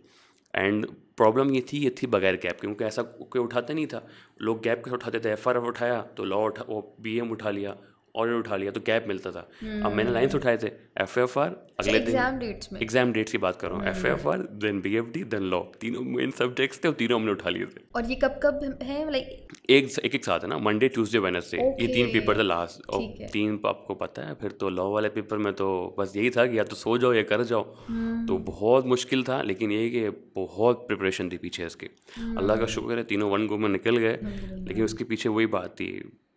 एंड प्रॉब्लम ये थी बगैर गैप, क्योंकि ऐसा कोई उठाता नहीं था। लोग गैप के उठाते थे, FR उठाया तो लॉ उठा, वो BM उठा लिया, ऑर्डर उठा लिया तो गैप मिलता था। अब मैंने लाइन्स उठाए थे FFR, अगले दिन एग्जाम डेट्स की बात कर रहा हूँ, FFR then BFD then law, तीनों मेन सब्जेक्ट्स थे और तीनों हमने उठा लिए थे। और ये कब है लाइक एक साथ है ना, मंडे ट्यूसडे वेडनेसडे, ये 3 पेपर थे लास्ट। और 3 आपको पता है, फिर तो लॉ वाले पेपर में तो बस यही था कि या तो सो जाओ या कर जाओ। तो बहुत मुश्किल था, लेकिन ये कि बहुत प्रिपरेशन थी पीछे इसके। अल्लाह का शुक्र है तीनों 1 गो में निकल गए। लेकिन उसके पीछे वही बात थी,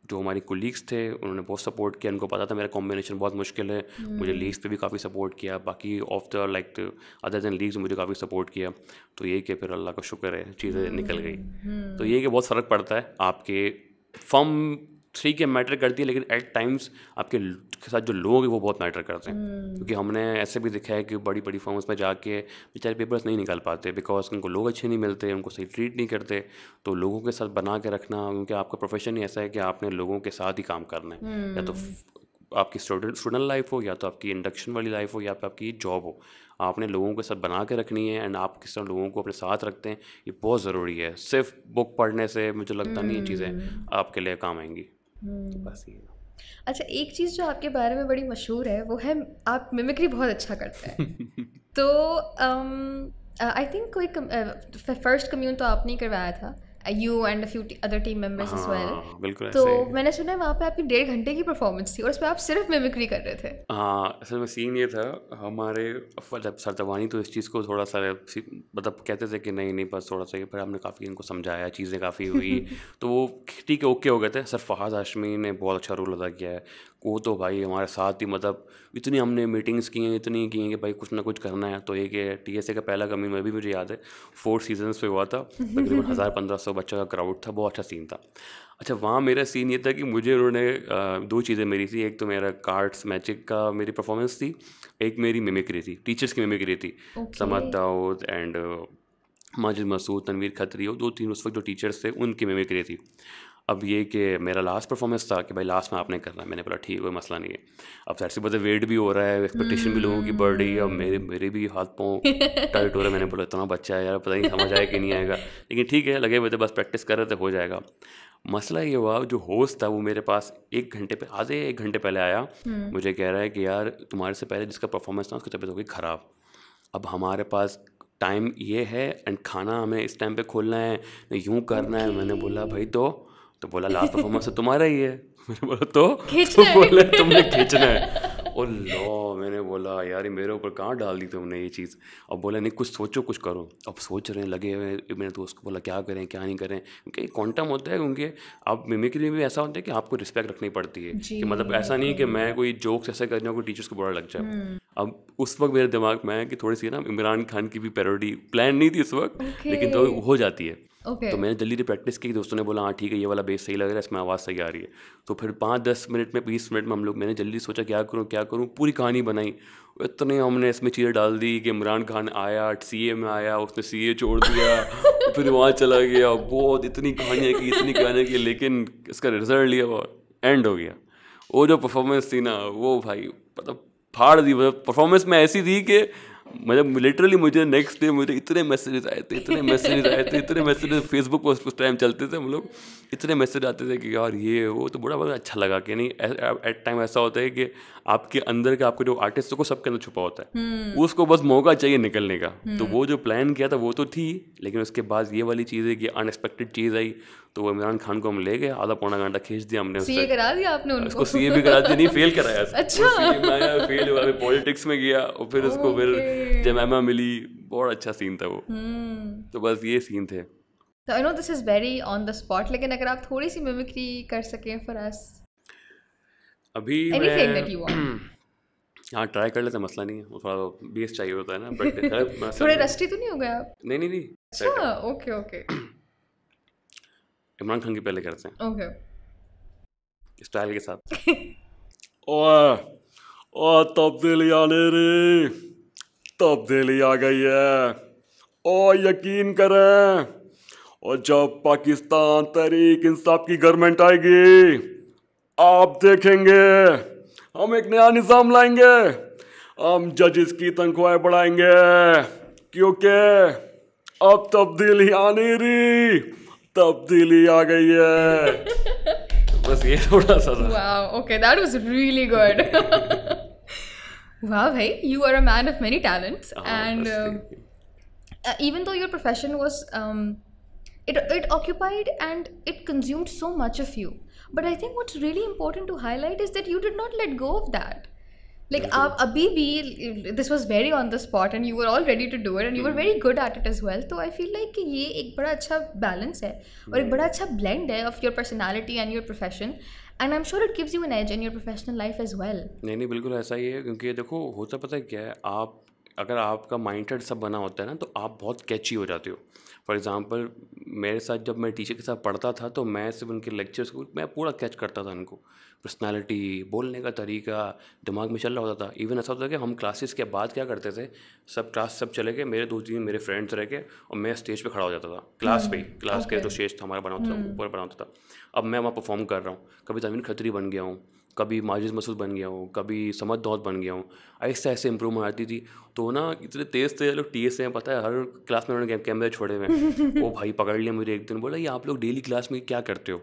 जो हमारी कोलीग्स थे उन्होंने बहुत सपोर्ट किया, उनको पता था मेरा कॉम्बिनेशन बहुत मुश्किल है। मुझे लीग्स पे भी काफ़ी सपोर्ट किया, बाकी of the like other than leagues मुझे काफ़ी सपोर्ट किया। तो ये कि फिर अल्लाह का शुक्र है चीज़ें निकल गई। तो ये कि बहुत फ़र्क पड़ता है, आपके फॉर्म 3 के मैटर करती है, लेकिन एट टाइम्स आपके साथ जो लोग हैं वो बहुत मैटर करते हैं। क्योंकि हमने ऐसे भी देखा है कि बड़ी बड़ी फर्म्स में जाके बेचारे पेपर्स नहीं निकाल पाते बिकॉज उनको लोग अच्छे नहीं मिलते, उनको सही ट्रीट नहीं करते। तो लोगों के साथ बना के रखना, क्योंकि आपका प्रोफेशन ही ऐसा है कि आपने लोगों के साथ ही काम करना है, या तो आपकी स्टूडेंट लाइफ हो, या तो आपकी इंडक्शन वाली लाइफ हो, या फिर आपकी जॉब हो, आपने लोगों के साथ बना के रखनी है। एंड आप किस तरह लोगों को अपने साथ रखते हैं, ये बहुत ज़रूरी है। सिर्फ बुक पढ़ने से मुझे लगता नहीं ये चीज़ें आपके लिए काम आएंगी। तो बस ये। अच्छा, एक चीज़ जो आपके बारे में बड़ी मशहूर है वो है आप मिमिक्री बहुत अच्छा करते हैं। तो आई थिंक कोई फर्स्ट कम्यून तो आपने ही करवाया था, you and few other team members as well. बिल्कुल। तो मैंने सुना है वहाँ पे आपकी 1.5 घंटे की परफॉर्मेंस थी और उसमें आप सिर्फ मिमिक्री कर रहे थे। हाँ, असल में सीन ये था, हमारे जब सरतवानी तो इस चीज़ को थोड़ा सा मतलब कहते थे कि नहीं बस थोड़ा सा, फिर हमने काफ़ी इनको समझाया, चीज़ें काफ़ी हुई तो वो ठीक है ओके हो गए थे। सर फहाद हाशमी ने बहुत अच्छा रोल अदा किया है, वो तो भाई हमारे साथ ही मतलब इतनी हमने मीटिंग्स की हैं, इतनी की हैं कि भाई कुछ ना कुछ करना है। तो एक TSA का पहला कम्यून में भी मुझे याद है 4 सीजन्स पे हुआ था, तकरीबन 1000-1500 बच्चों का क्राउड था, बहुत अच्छा सीन था। अच्छा, वहाँ मेरा सीन ये था कि मुझे उन्होंने 2 चीज़ें मेरी थी, एक तो मेरा कार्ड्स मैजिक का मेरी परफॉर्मेंस थी, एक मेरी मिमिक्री थी, टीचर्स की मिमिक्री थी। समद दाऊद एंड माजिद मसूद, तनवीर खत्री, वो 2-3 उस वक्त जो टीचर्स थे उनकी मिमिक्री थी। अब ये कि मेरा लास्ट परफॉर्मेंस था कि भाई लास्ट में आपने करना है, मैंने बोला ठीक है कोई मसला नहीं है। अब सर से पता वेट भी हो रहा है, एक्सपेक्टेशन भी लोगों की बढ़ रही है, अब मेरे भी हाथ पाँव टाइट हो रहा है। मैंने बोला इतना बच्चा है यार, पता नहीं समझ आए कि नहीं आएगा, लेकिन ठीक है लगे हुए थे, बस प्रैक्टिस कर रहे थे, हो जाएगा। मसला ये हुआ, जो होस्ट था वो मेरे पास आधे 1 घंटे पहले आया, मुझे कह रहा है कि यार तुम्हारे से पहले जिसका परफॉर्मेंस था उसकी तबीयत हो गई ख़राब, अब हमारे पास टाइम ये है एंड खाना हमें इस टाइम पे खोलना है, यूँ करना है। मैंने बोला भाई तो बोला लास्ट परफॉर्मेंस तो तुम्हारा ही है। मैंने बोला तो बोले तुमने खींचना है। और लो, मैंने बोला यार ये मेरे ऊपर कहाँ डाल दी तुमने ये चीज़। अब बोला नहीं कुछ सोचो कुछ करो। अब सोच रहे हैं लगे हुए। मैंने दोस्त को बोला क्या करें क्या नहीं करें, क्योंकि क्वांटम होता है, क्योंकि आप मिमिक्री में भी ऐसा होता है कि आपको रिस्पेक्ट रखनी पड़ती है, कि मतलब ऐसा नहीं कि मैं कोई जोक्स ऐसे कर जाऊँ कोई टीचर्स को बुरा लग जाए। अब उस वक्त मेरे दिमाग में है कि थोड़ी सी ना इमरान खान की भी पैरोडी प्लान नहीं थी उस वक्त, लेकिन तो हो जाती है। तो मैंने जल्दी प्रैक्टिस की, दोस्तों ने बोला हाँ ठीक है ये वाला बेस सही लग रहा है, इसमें आवाज़ सही आ रही है। तो फिर 5-10 मिनट में 20 मिनट में मैंने जल्दी सोचा क्या करूँ, पूरी कहानी बनाई। इतने हमने इसमें चीज़ें डाल दी कि इमरान खान आया, CA में आया, उसने CA छोड़ दिया, फिर वहाँ चला गया, बहुत इतनी कहानियाँ की, लेकिन इसका रिजल्ट लिया वो एंड हो गया। वो जो परफॉर्मेंस थी ना वो भाई मतलब फाड़ दी। मतलब परफॉर्मेंस में ऐसी थी कि मतलब लिटरली मुझे नेक्स्ट डे मुझे इतने मैसेजेस आए थे फेसबुक पर उस टाइम चलते थे हम लोग, इतने मैसेज आते थे कि यार ये वो, तो बड़ा अच्छा लगा कि नहीं एट टाइम ऐसा होता है कि आपके अंदर का आपको जो आर्टिस्ट को सबके अंदर छुपा होता है, उसको बस मौका चाहिए निकलने का। तो वो जो प्लान किया था वो तो थी, लेकिन उसके बाद ये वाली चीज़ है कि अनएक्सपेक्टेड चीज़ आई। तो वो इमरान खान को हम ले गए, आधा पौना घंटा खींच दिया हमने, CA करा दिया आपने उनको? उसको CA भी करा दिया, नहीं फेल कराया। अच्छा फेल हुआ, पॉलिटिक्स में गया और फिर उसको फिर जमामा मिली, बहुत अच्छा सीन था वो। तो बस ये सीन थे। तो I know this is very on the spot, लेकिन अगर आप थोड़ी सी मिमिक्री कर सकें फॉर अस अभी एनीथिंग दैट यू वांट। हाँ ट्राई कर लेते, मसला नहीं है, थोड़ा बेस चाहिए होता है ना, बट थोड़े रस्टी तो नहीं हो गए आप? नहीं। अच्छा ओके इमरान खान की पहले करते हैं ओके स्टाइल के साथ। ओए तब्दीली आने रे, तब्दीली आ गई है, और यकीन करें, और जब पाकिस्तान तहरीक इंसाफ की गवर्नमेंट आएगी आप देखेंगे हम एक नया निज़ाम लाएंगे, हम जजेस की तनख्वाहें बढ़ाएंगे, क्योंकि अब तब्दीली आने रही, तब्दीली आ गई है। बस बस ये थोड़ा सा था। Wow, okay, that was really good. Wow, bhai, you are a man of many talents, and even though your profession was it occupied and it consumed so much of you, but I think what's really important to highlight is that you did not let go of that. Like आप अभी भी this was very on the spot and you were all ready to do it and you were very good at it as well. तो I feel like कि ये एक बड़ा अच्छा balance है और एक बड़ा अच्छा blend है of your personality and your profession, and I'm sure it gives you an edge in your professional life as well. नहीं बिल्कुल ऐसा ही है, क्योंकि देखो होता पता है क्या है, आप अगर आपका माइंडसेट सब बना होता है ना तो आप बहुत कैची हो जाते हो। फॉर एग्जांपल मेरे साथ जब मैं टीचर के साथ पढ़ता था तो मैं सिर्फ उनके लेक्चर्स को मैं पूरा कैच करता था, उनको पर्सनालिटी, बोलने का तरीका दिमाग में चल रहा होता था। इवन ऐसा होता था कि हम क्लासेस के बाद क्या करते थे, सब चले गए, मेरे 2-3 मेरे फ्रेंड्स रह गए और मैं स्टेज पे खड़ा हो जाता था क्लास पे, क्लास के जो स्टेज था हमारा बना होता था ऊपर बना होता था। अब मैं वहाँ परफॉर्म कर रहा हूँ, कभी तमीन खत्री बन गया हूँ, कभी माजिद मसूद बन गया हूँ, कभी समद दौद बन गया हूँ, ऐसे ऐसे इम्प्रूवमेंट आती थी। तो ना इतने तेज़ थे लोग TS हैं, पता है हर क्लास में उन्होंने कैमरे छोड़े हुए हैं। वो भाई पकड़ लिया मुझे एक दिन, बोला ये आप लोग डेली क्लास में क्या करते हो?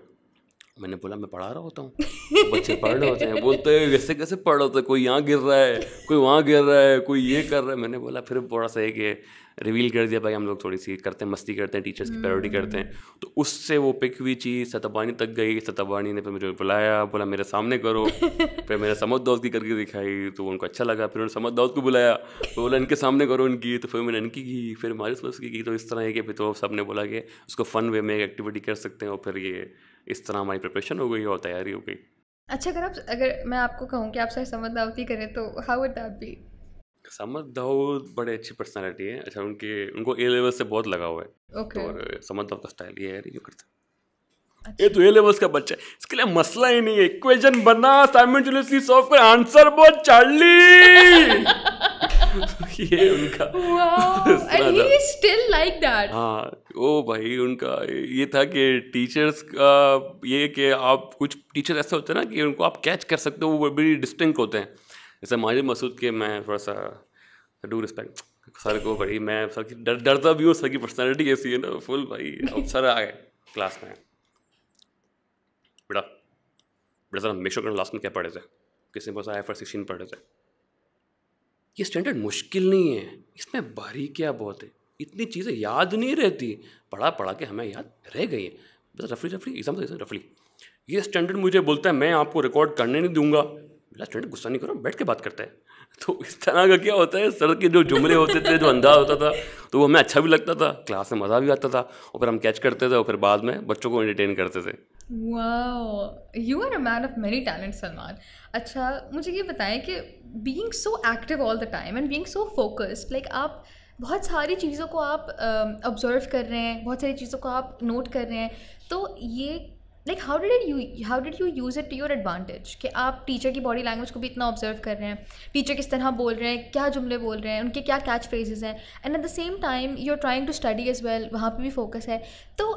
मैंने बोला मैं पढ़ा रहा होता हूँ। बच्चे पढ़ रहे होते हैं, बोलते हैं कैसे कैसे पढ़ रहे होते हैं, कोई यहाँ गिर रहा है, कोई वहाँ गिर रहा है, कोई ये कर रहा है। मैंने बोला फिर थोड़ा सा एक रिवील कर दिया, भाई हम लोग थोड़ी सी करते हैं, मस्ती करते हैं, टीचर्स की पैरोडी करते हैं। तो उससे वो पिक हुई चीज़ सतबानी तक गई। सतबानी ने फिर मुझे बुलाया, बोला मेरे सामने करो। फिर मैंने समद दाऊद की करके दिखाई तो उनको अच्छा लगा। फिर उन्होंने समद दाऊद को बुलाया तो बोला इनके सामने करो इनकी, तो फिर मैंने इनकी की, फिर मारिस मसूद की। तो इस तरह है कि फिर तो सब ने बोला कि उसको फ़न वे में एक एक्टिविटी कर सकते हैं, और फिर ये इस तरह हमारी प्रिपरेशन हो गई और तैयारी हो गई। अच्छा, अगर मैं आपको कहूँ कि आपसे समद दाऊद करें तो how would that be? Samad Dawood बड़े अच्छी पर्सनालिटी है। अच्छा, उनको A लेवल से बहुत लगा हुआ है। Okay. और समद दाऊद का स्टाइल ये है जो करता है, ये तो A लेवल्स का बच्चा है, इसके लिए मसला ही नहीं है। इक्वेशन बना, साइमल्टेनियसली सॉल्व कर, आंसर बोल चार्ली। ये उनका and he is still like that. हाँ, ओ भाई उनका ये था कि टीचर्स का ये कि आप कुछ टीचर ऐसे होते हैं ना कि उनको आप कैच कर सकते हो, वो बड़ी डिस्टिंक्ट होते हैं। जैसे माजिद मसूद के मैं थोड़ा सा डू रिस्पेक्ट सर को, भाई मैं सर की डरता भी हूँ, सर की पर्सनैलिटी ऐसी है ना फुल। भाई अब सर आ गए क्लास में, बेटा सर हमेशा कर लास्ट में क्या पढ़े थे, किसने बस IFRS 16 पढ़े थे। ये स्टैंडर्ड मुश्किल नहीं है, इसमें बारीकियाँ बहुत है, इतनी चीज़ें याद नहीं रहती, पढ़ा के हमें याद रह गई हैं। बस रफली एग्जाम रफली। ये स्टैंडर्ड मुझे बोलता है मैं आपको रिकॉर्ड करने नहीं दूंगा। मेरा स्टैंडर्ड गुस्सा नहीं करो, बैठ के बात करता है। तो इस तरह का क्या होता है, सर के जो जुमले होते थे, जो अंदाज होता था, तो वो हमें अच्छा भी लगता था, क्लास में मज़ा भी आता था, और फिर हम कैच करते थे और फिर बाद में बच्चों को एंटरटेन करते थे। Wow, you are a man of many talents, Salman. अच्छा, मुझे ये बताएं कि being so active all the time and being so focused, like आप बहुत सारी चीज़ों को आप ऑब्जर्व कर रहे हैं, बहुत सारी चीज़ों को आप नोट कर रहे हैं, तो ये like how did you use it to your advantage कि आप टीचर की बॉडी लैंग्वेज को भी इतना ऑब्जर्व कर रहे हैं, टीचर किस तरह बोल रहे हैं, क्या जुमले बोल रहे हैं, उनके क्या कैच फ्रेजेस हैं, and at the same time you are trying to study as well, वहाँ पे भी फोकस है। तो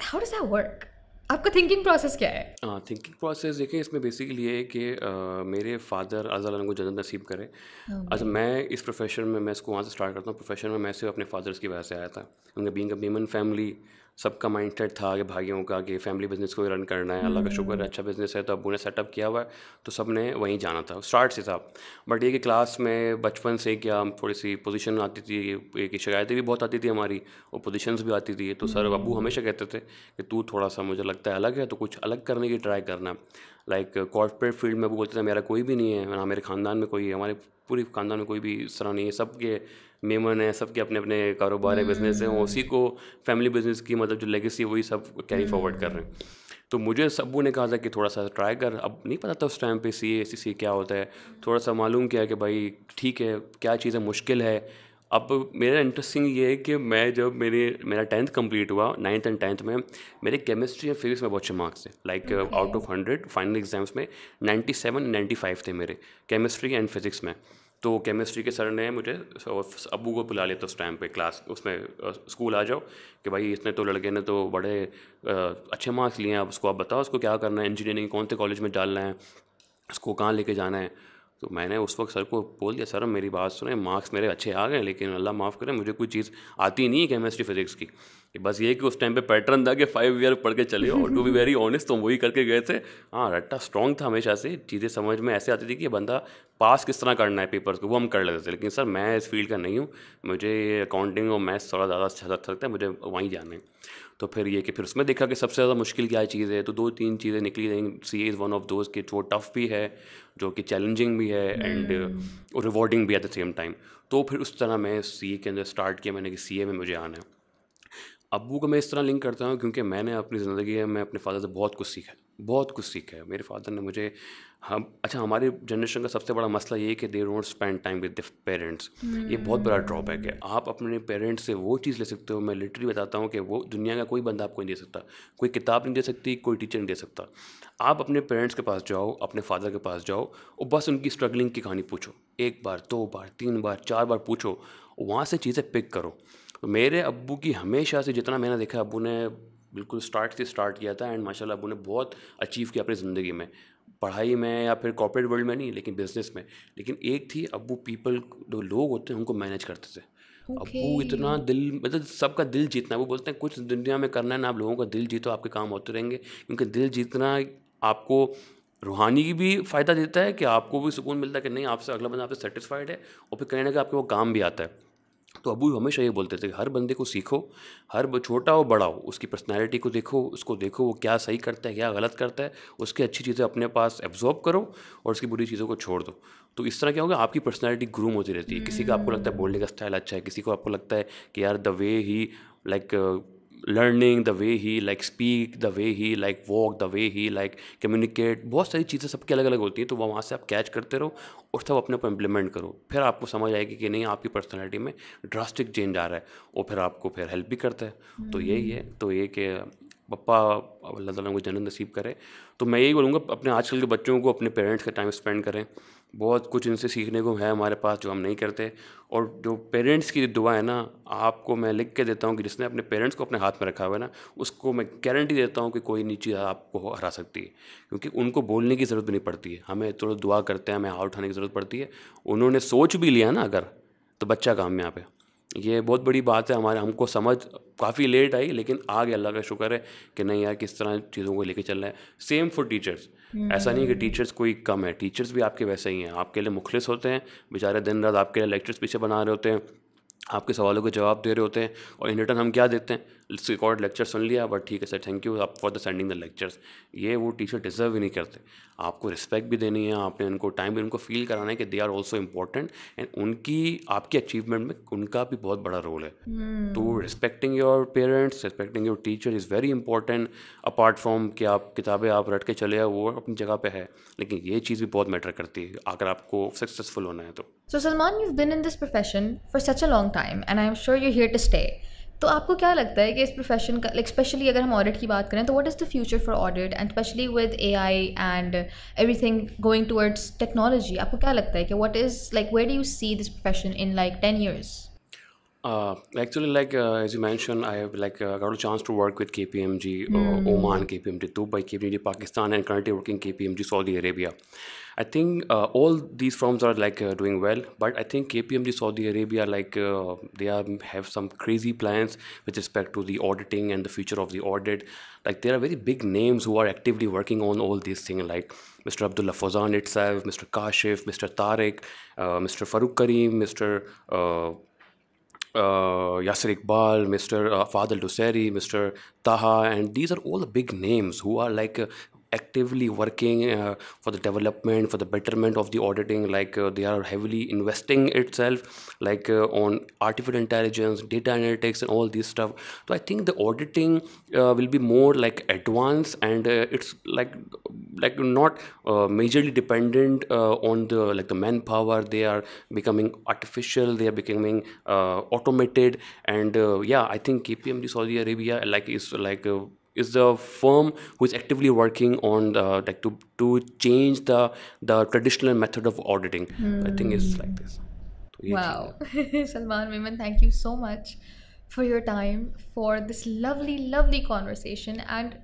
हाउ डज दैट वर्क? आपका थिंकिंग प्रोसेस क्या है? हाँ, थिंकिंग प्रोसेस देखिए, इसमें बेसिकली ये है कि मेरे फादर अल्लाह उनको जन्नत नसीब करे। अच्छा, मैं इस प्रोफेशन में, मैं इसको वहाँ से स्टार्ट करता हूँ। प्रोफेशन में मैं सिर्फ अपने फादर्स की वजह से आया था। उनके बीइंग अ वीमन फैमिली, सबका माइंडसेट था कि भाइयों का कि फैमिली बिजनेस को रन करना है। अल्लाह का शुक्र है अच्छा बिजनेस है, तो अब्बू ने सेटअप किया हुआ है, तो सब ने वहीं जाना था, स्टार्ट से था। बट ये कि क्लास में बचपन से क्या थोड़ी सी पोजीशन आती थी, एक शिकायतें भी बहुत आती थी हमारी, और पोजीशंस भी आती थी। तो सर अब्बू हमेशा कहते थे कि तू थोड़ा सा मुझे लगता है अलग है, तो कुछ अलग करने की ट्राई करना। लाइक कॉर्पोरेट फील्ड में वो बोलते थे मेरा कोई भी नहीं है, ना मेरे ख़ानदान में कोई है, हमारे पूरी ख़ानदान में कोई भी इस तरह नहीं है, सबके मेमन है, सबके अपने अपने कारोबार है, बिजनेस है, उसी को फैमिली बिजनेस की मतलब जो लेगेसी वही सब कैरी फॉरवर्ड कर रहे हैं। तो मुझे सब्बू ने कहा था कि थोड़ा सा ट्राई कर। अब नहीं पता था उस टाइम पे CA क्या होता है, थोड़ा सा मालूम किया कि भाई ठीक है क्या चीज़ें मुश्किल है। अब मेरा इंटरेस्टिंग ये है कि मैं जब मेरा 10th कंप्लीट हुआ, 9th एंड 10th में मेरे केमिस्ट्री और फिजिक्स में बहुत अच्छे मार्क्स थे। Like out of 100 final exams में 97 95 थे मेरे केमिस्ट्री एंड फिजिक्स में। तो केमिस्ट्री के सर ने मुझे अब्बू को बुला लिया था उस टाइम पे क्लास, उसमें स्कूल आ जाओ कि भाई इसने तो लड़के ने तो बड़े अच्छे मार्क्स लिए हैं, अब उसको आप बताओ उसको क्या करना है, इंजीनियरिंग कौन से कॉलेज में डालना है, उसको कहाँ लेके जाना है। तो मैंने उस वक्त सर को बोल दिया, सर मेरी बात सुने, मार्क्स मेरे अच्छे आ गए लेकिन अल्लाह माफ़ करे मुझे कोई चीज़ आती नहीं है केमिस्ट्री फिजिक्स की। बस ये कि उस टाइम पे पैटर्न था कि 5 ईयर पढ़ के चले, और टू बी वेरी ऑनेस्ट तो वही करके गए थे। हाँ, रट्टा स्ट्रॉन्ग था हमेशा से, चीज़ें समझ में ऐसे आती थी कि बंदा पास किस तरह करना है पेपर्स को, वो हम कर लेते थे। लेकिन सर मैं इस फील्ड का नहीं हूँ, मुझे अकाउंटिंग और मैथ्स थोड़ा ज़्यादा अच्छा लगता है, मुझे वहीं जाना है। तो फिर ये कि फिर उसमें देखा कि सबसे ज़्यादा मुश्किल क्या चीज़ है, तो 2-3 चीज़ें निकली रही। CA is one of those कि जो टफ़ भी है, जो कि चैलेंजिंग भी है एंड रिवॉर्डिंग भी एट द सेम टाइम। तो फिर उस तरह मैं CA के अंदर स्टार्ट किया मैंने कि CA में मुझे आना है। अब्बू को मैं इस तरह लिंक करता हूँ क्योंकि मैंने अपनी ज़िंदगी में अपने फ़ादर से बहुत कुछ सीखा है, बहुत कुछ सीखा है। मेरे फादर ने मुझे हमारी जनरेशन का सबसे बड़ा मसला ये है कि they don't spend time with the parents. ये बहुत बड़ा ड्रॉबैक है। आप अपने पेरेंट्स से वो चीज़ ले सकते हो, मैं लिटरली बताता हूँ कि वो दुनिया का कोई बंदा आपको नहीं दे सकता, कोई किताब नहीं दे सकती, कोई टीचर नहीं दे सकता। आप अपने पेरेंट्स के पास जाओ, अपने फादर के पास जाओ और बस उनकी स्ट्रगलिंग की कहानी पूछो, 1 बार 2 बार 3 बार 4 बार पूछो, वहाँ से चीज़ें पिक करो। तो मेरे अब्बू की हमेशा से जितना मैंने देखा, अब्बू ने बिल्कुल स्टार्ट से स्टार्ट किया था एंड माशाल्लाह अब्बू ने बहुत अचीव किया अपनी ज़िंदगी में, पढ़ाई में या फिर कॉर्पोरेट वर्ल्ड में नहीं लेकिन बिजनेस में। लेकिन एक थी, अब्बू पीपल, जो लोग होते हैं उनको मैनेज करते थे। अब्बू इतना दिल, मतलब सबका दिल जीतना, वो बोलते हैं कुछ दुनिया में करना है ना, आप लोगों का दिल जीतो, आपके काम होते रहेंगे। क्योंकि दिल जीतना आपको रूहानी की भी फ़ायदा देता है कि आपको भी सुकून मिलता है कि नहीं आपसे अगला बंदा आपसे सेटिस्फाइड है, और फिर कहीं ना कहीं आपको वो काम भी आता है। तो अबू हमेशा ये बोलते थे कि हर बंदे को सीखो, छोटा हो बड़ा हो, उसकी पर्सनैलिटी को देखो, उसको देखो वो क्या सही करता है क्या गलत करता है, उसकी अच्छी चीज़ें अपने पास एब्जॉर्ब करो और उसकी बुरी चीज़ों को छोड़ दो। तो इस तरह क्या होगा, आपकी पर्सनैलिटी ग्रूम होती रहती है। किसी का आपको लगता है बोलने का स्टाइल अच्छा है, किसी को आपको लगता है कि यार the way he like learning, the way he like speak, the way he like walk, the way he like communicate, बहुत सारी चीज़ें सबकी अलग अलग होती हैं। तो वहाँ से आप कैच करते रहो और सब अपने ऊपर इम्प्लीमेंट करो, फिर आपको समझ आएगी कि नहीं आपकी पर्सनैलिटी में ड्रास्टिक चेंज आ रहा है, और फिर आपको फिर हेल्प भी करता है। तो यही है, तो ये कि पप्पा अल्लाह ताला को जन्नत नसीब करे। तो मैं यही बोलूँगा अपने आजकल के बच्चों को अपने पेरेंट्स का टाइम स्पेंड करें, बहुत कुछ इनसे सीखने को है हमारे पास जो हम नहीं करते। और जो पेरेंट्स की दुआ है ना, आपको मैं लिख के देता हूँ कि जिसने अपने पेरेंट्स को अपने हाथ में रखा हुआ है ना, उसको मैं गारंटी देता हूँ कि कोई नीची आपको हरा सकती है। क्योंकि उनको बोलने की ज़रूरत भी नहीं पड़ती है, हमें थोड़ा दुआ करते हैं, हमें हाथ उठाने की ज़रूरत पड़ती है। उन्होंने सोच भी लिया ना अगर, तो बच्चा काम में यहाँ पे, ये बहुत बड़ी बात है। हमारे हमको समझ काफ़ी लेट आई लेकिन आ गया, अल्लाह का शुक्र है कि नहीं यार किस तरह चीज़ों को लेके चल रहा है। सेम फॉर टीचर्स, ऐसा नहीं कि टीचर्स कोई कम है, टीचर्स भी आपके वैसे ही हैं, आपके लिए मुखलिस होते हैं बेचारे, दिन रात आपके लिए लेक्चर्स पीछे बना रहे होते हैं, आपके सवालों के जवाब दे रहे होते हैं, और इन रिटर्न हम क्या देते हैं, रिकॉर्ड लेक्चर सुन लिया बट ठीक है सर थैंक यू आप for the sending the lectures. ये वो टीचर डिज़र्व ही नहीं करते। आपको रिस्पेक्ट भी देनी है, आपने उनको टाइम भी उनको फील कराना है कि they are also important, and उनकी आपकी अचीवमेंट में उनका भी बहुत बड़ा रोल है। तो respecting your parents, respecting your teacher is very important. Apart from कि आप किताबें आप रट के चले आओ, वो अपनी जगह पे है, लेकिन ये चीज़ भी बहुत मैटर करती है अगर आपको सक्सेसफुल होना है तो। So Salman, you've been in this profession for such a long time and I'm sure you're here to stay. तो आपको क्या लगता है कि इस प्रोफेशन का, लाइक स्पेशली अगर हम ऑडिट की बात करें, तो what is the future for audit and specially with AI and everything going towards technology, आपको क्या लगता है कि what is like where do you see this profession in like 10 years? Actually, like as you mentioned, I have got a chance to work with KPMG, Oman, KPMG Dubai, KPMG Pakistan, and currently working KPMG Saudi Arabia. I think all these firms are doing well, but I think KPMG Saudi Arabia they have some crazy plans with respect to the auditing and the future of the audit. Like there are very big names who are actively working on all these things, like Mr. Abdullah Fawzan itself, Mr. Kashif, Mr. Tariq, Mr. Farouk Kareem, Mr. Yasser Iqbal, Mr. Fadil Duseri, Mr. Taha, and these are all the big names who are actively working for the development, for the betterment of the auditing. They are heavily investing itself on artificial intelligence, data analytics, and all this stuff. So I think the auditing will be more advanced, and it's not majorly dependent on the manpower. They are becoming artificial, they are becoming automated, and I think KPMG Saudi Arabia is the firm who is actively working on to change the traditional method of auditing. I think it's like this. Wow. Salman Memon, thank you so much for your time, for this lovely conversation. And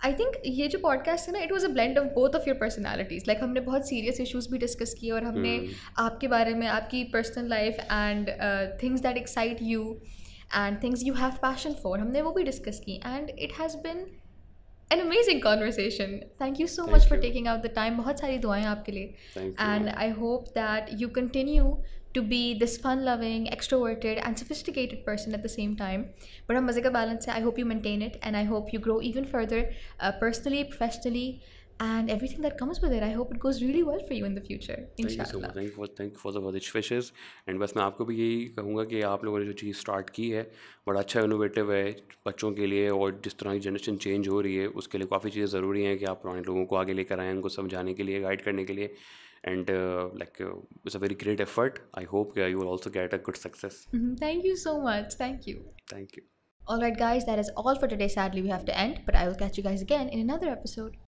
I think ये जो podcast है ना, it was a blend of both of your personalities. Like हमने बहुत serious issues भी discuss किए और हमने आपके बारे में, आपकी personal life and things that excite you and things you have passion for, हमने वो भी डिस्कस की. And it has been an amazing conversation. Thank you so much for taking out the time. बहुत सारी दुआएं आपके लिए. And I hope that you continue to be this fun-loving, extroverted and sophisticated person at the same time. बड़ा मज़े का balance है. I hope you maintain it and I hope you grow even further personally, professionally and everything that comes with it. I hope it goes really well for you in the future. Inshallah. Thank you for the rich wishes. And बस मैं आपको भी यही कहूँगा कि आप लोगों ने जो चीज़ स्टार्ट की है बड़ा अच्छा इनोवेटिव है बच्चों के लिए, और जिस तरह की जनरेशन चेंज हो रही है उसके लिए काफ़ी चीज़ें ज़रूरी हैं कि आप पुराने लोगों को आगे लेकर आएँ, उनको समझाने के लिए, गाइड करने के लिए. And like it's a very great effort. I hope you will also get a good success. Thank you so much. Thank you. Thank you. Alright guys, that is all for today. Sadly we have to end, but I will catch you guys again in another episode.